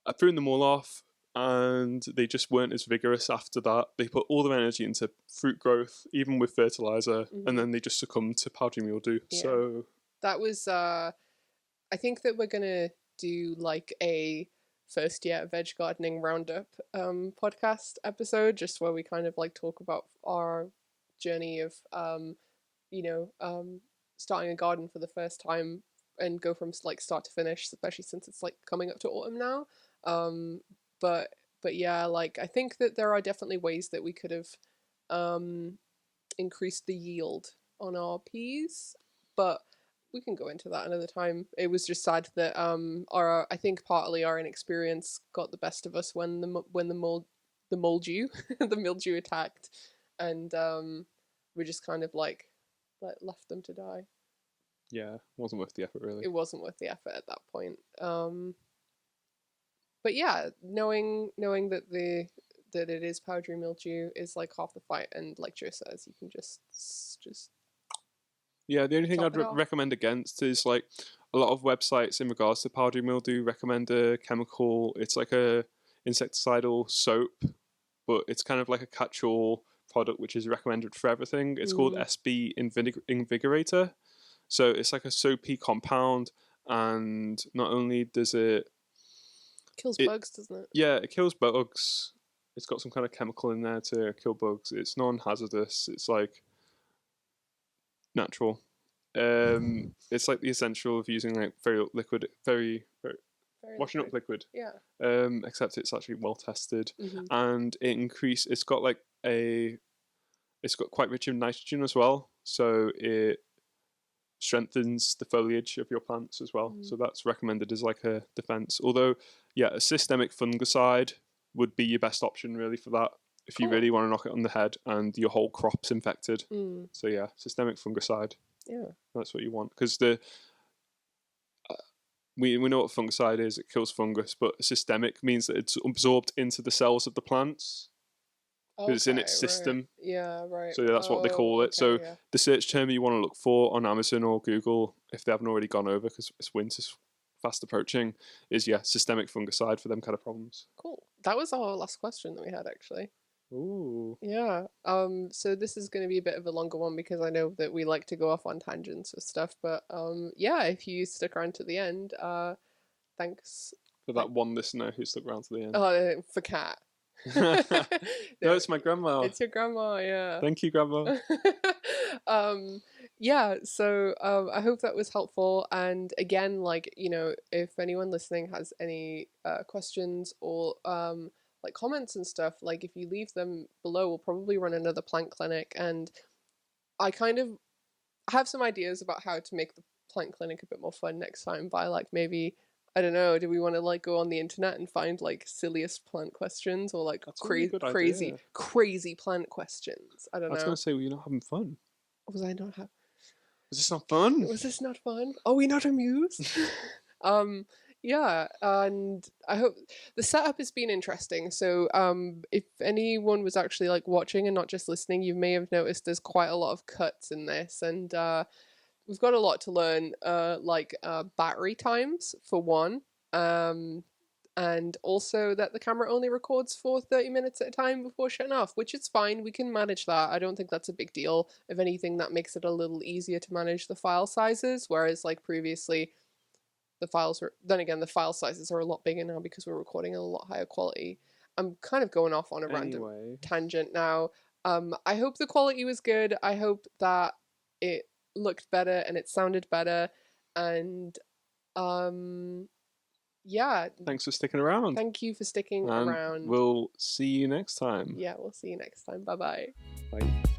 I pruned them all off, and they just weren't as vigorous after that. They put all their energy into fruit growth, even with fertilizer, and then they just succumbed to powdery mildew. Yeah. So that was I think that we're gonna do like a first year veg gardening roundup podcast episode, just where we kind of like talk about our journey of starting a garden for the first time, and go from like start to finish, especially since it's like coming up to autumn now. But yeah, like I think that there are definitely ways that we could have increased the yield on our peas, but we can go into that another time. It was just sad that I think partly our inexperience got the best of us when the mildew the mildew attacked, and we just kind of like left them to die. Yeah, it wasn't worth the effort really. It wasn't worth the effort at that point. But yeah, knowing that that it is powdery mildew is like half the fight, and like Joe says, you can just yeah, the only thing I'd recommend against is like a lot of websites in regards to powdery mildew recommend a chemical. It's like a insecticidal soap, but it's kind of like a catch-all product which is recommended for everything. It's called SB Invigorator. So it's like a soapy compound, and not only does it kills bugs, doesn't it? Yeah, it kills bugs. It's got some kind of chemical in there to kill bugs. It's non-hazardous. It's like natural. It's like the essential of using like very washing up liquid. Yeah. Except it's actually well tested, and it's got quite rich in nitrogen as well, so it strengthens the foliage of your plants as well. So that's recommended as like a defense. Although, yeah, a systemic fungicide would be your best option really for that, if you really want to knock it on the head and your whole crop's infected. So yeah, systemic fungicide. Yeah. That's what you want, because we know what fungicide is. It kills fungus, but systemic means that it's absorbed into the cells of the plants because it's in Okay, its right. system. Yeah, right. So that's what they call Oh, it. okay, So yeah. the search term you want to look for on Amazon or Google, if they haven't already gone over, because it's winter's fast approaching, is systemic fungicide for them kind of problems. Cool. That was our last question that we had, actually. Ooh. Yeah. So this is going to be a bit of a longer one because I know that we like to go off on tangents with stuff, but yeah, if you stuck around to the end, thanks. For that one listener who stuck around to the end. For Kat. No, No, it's my grandma. it's your grandma, yeah. Thank you, grandma. um yeah, so I hope that was helpful, and again, like, if anyone listening has any questions or like comments and stuff, like if you leave them below, we'll probably run another plant clinic, and I kind of have some ideas about how to make the plant clinic a bit more fun next time by like maybe, I don't know, do we want to like go on the internet and find like silliest plant questions, or like That's a really good crazy idea. crazy plant questions? I don't I was going know. to say, well, you're not having fun. Was I not have Is this not fun? Was this not fun? Are we not amused? um yeah, and I hope the setup has been interesting. So if anyone was actually like watching and not just listening, you may have noticed there's quite a lot of cuts in this, and we've got a lot to learn, like battery times for one, um, and also that the camera only records for 30 minutes at a time before shutting off, which is fine. We can manage that. I don't think that's a big deal. If anything, that makes it a little easier to manage the file sizes, whereas like previously, then again, the file sizes are a lot bigger now because we're recording at a lot higher quality. I'm kind of going off on a random Anyway, tangent now. I hope the quality was good. I hope that it looked better and it sounded better. And yeah, thanks for sticking around. thank you for sticking And around. we'll see you next time. Yeah, we'll see you next time. Bye bye. Bye.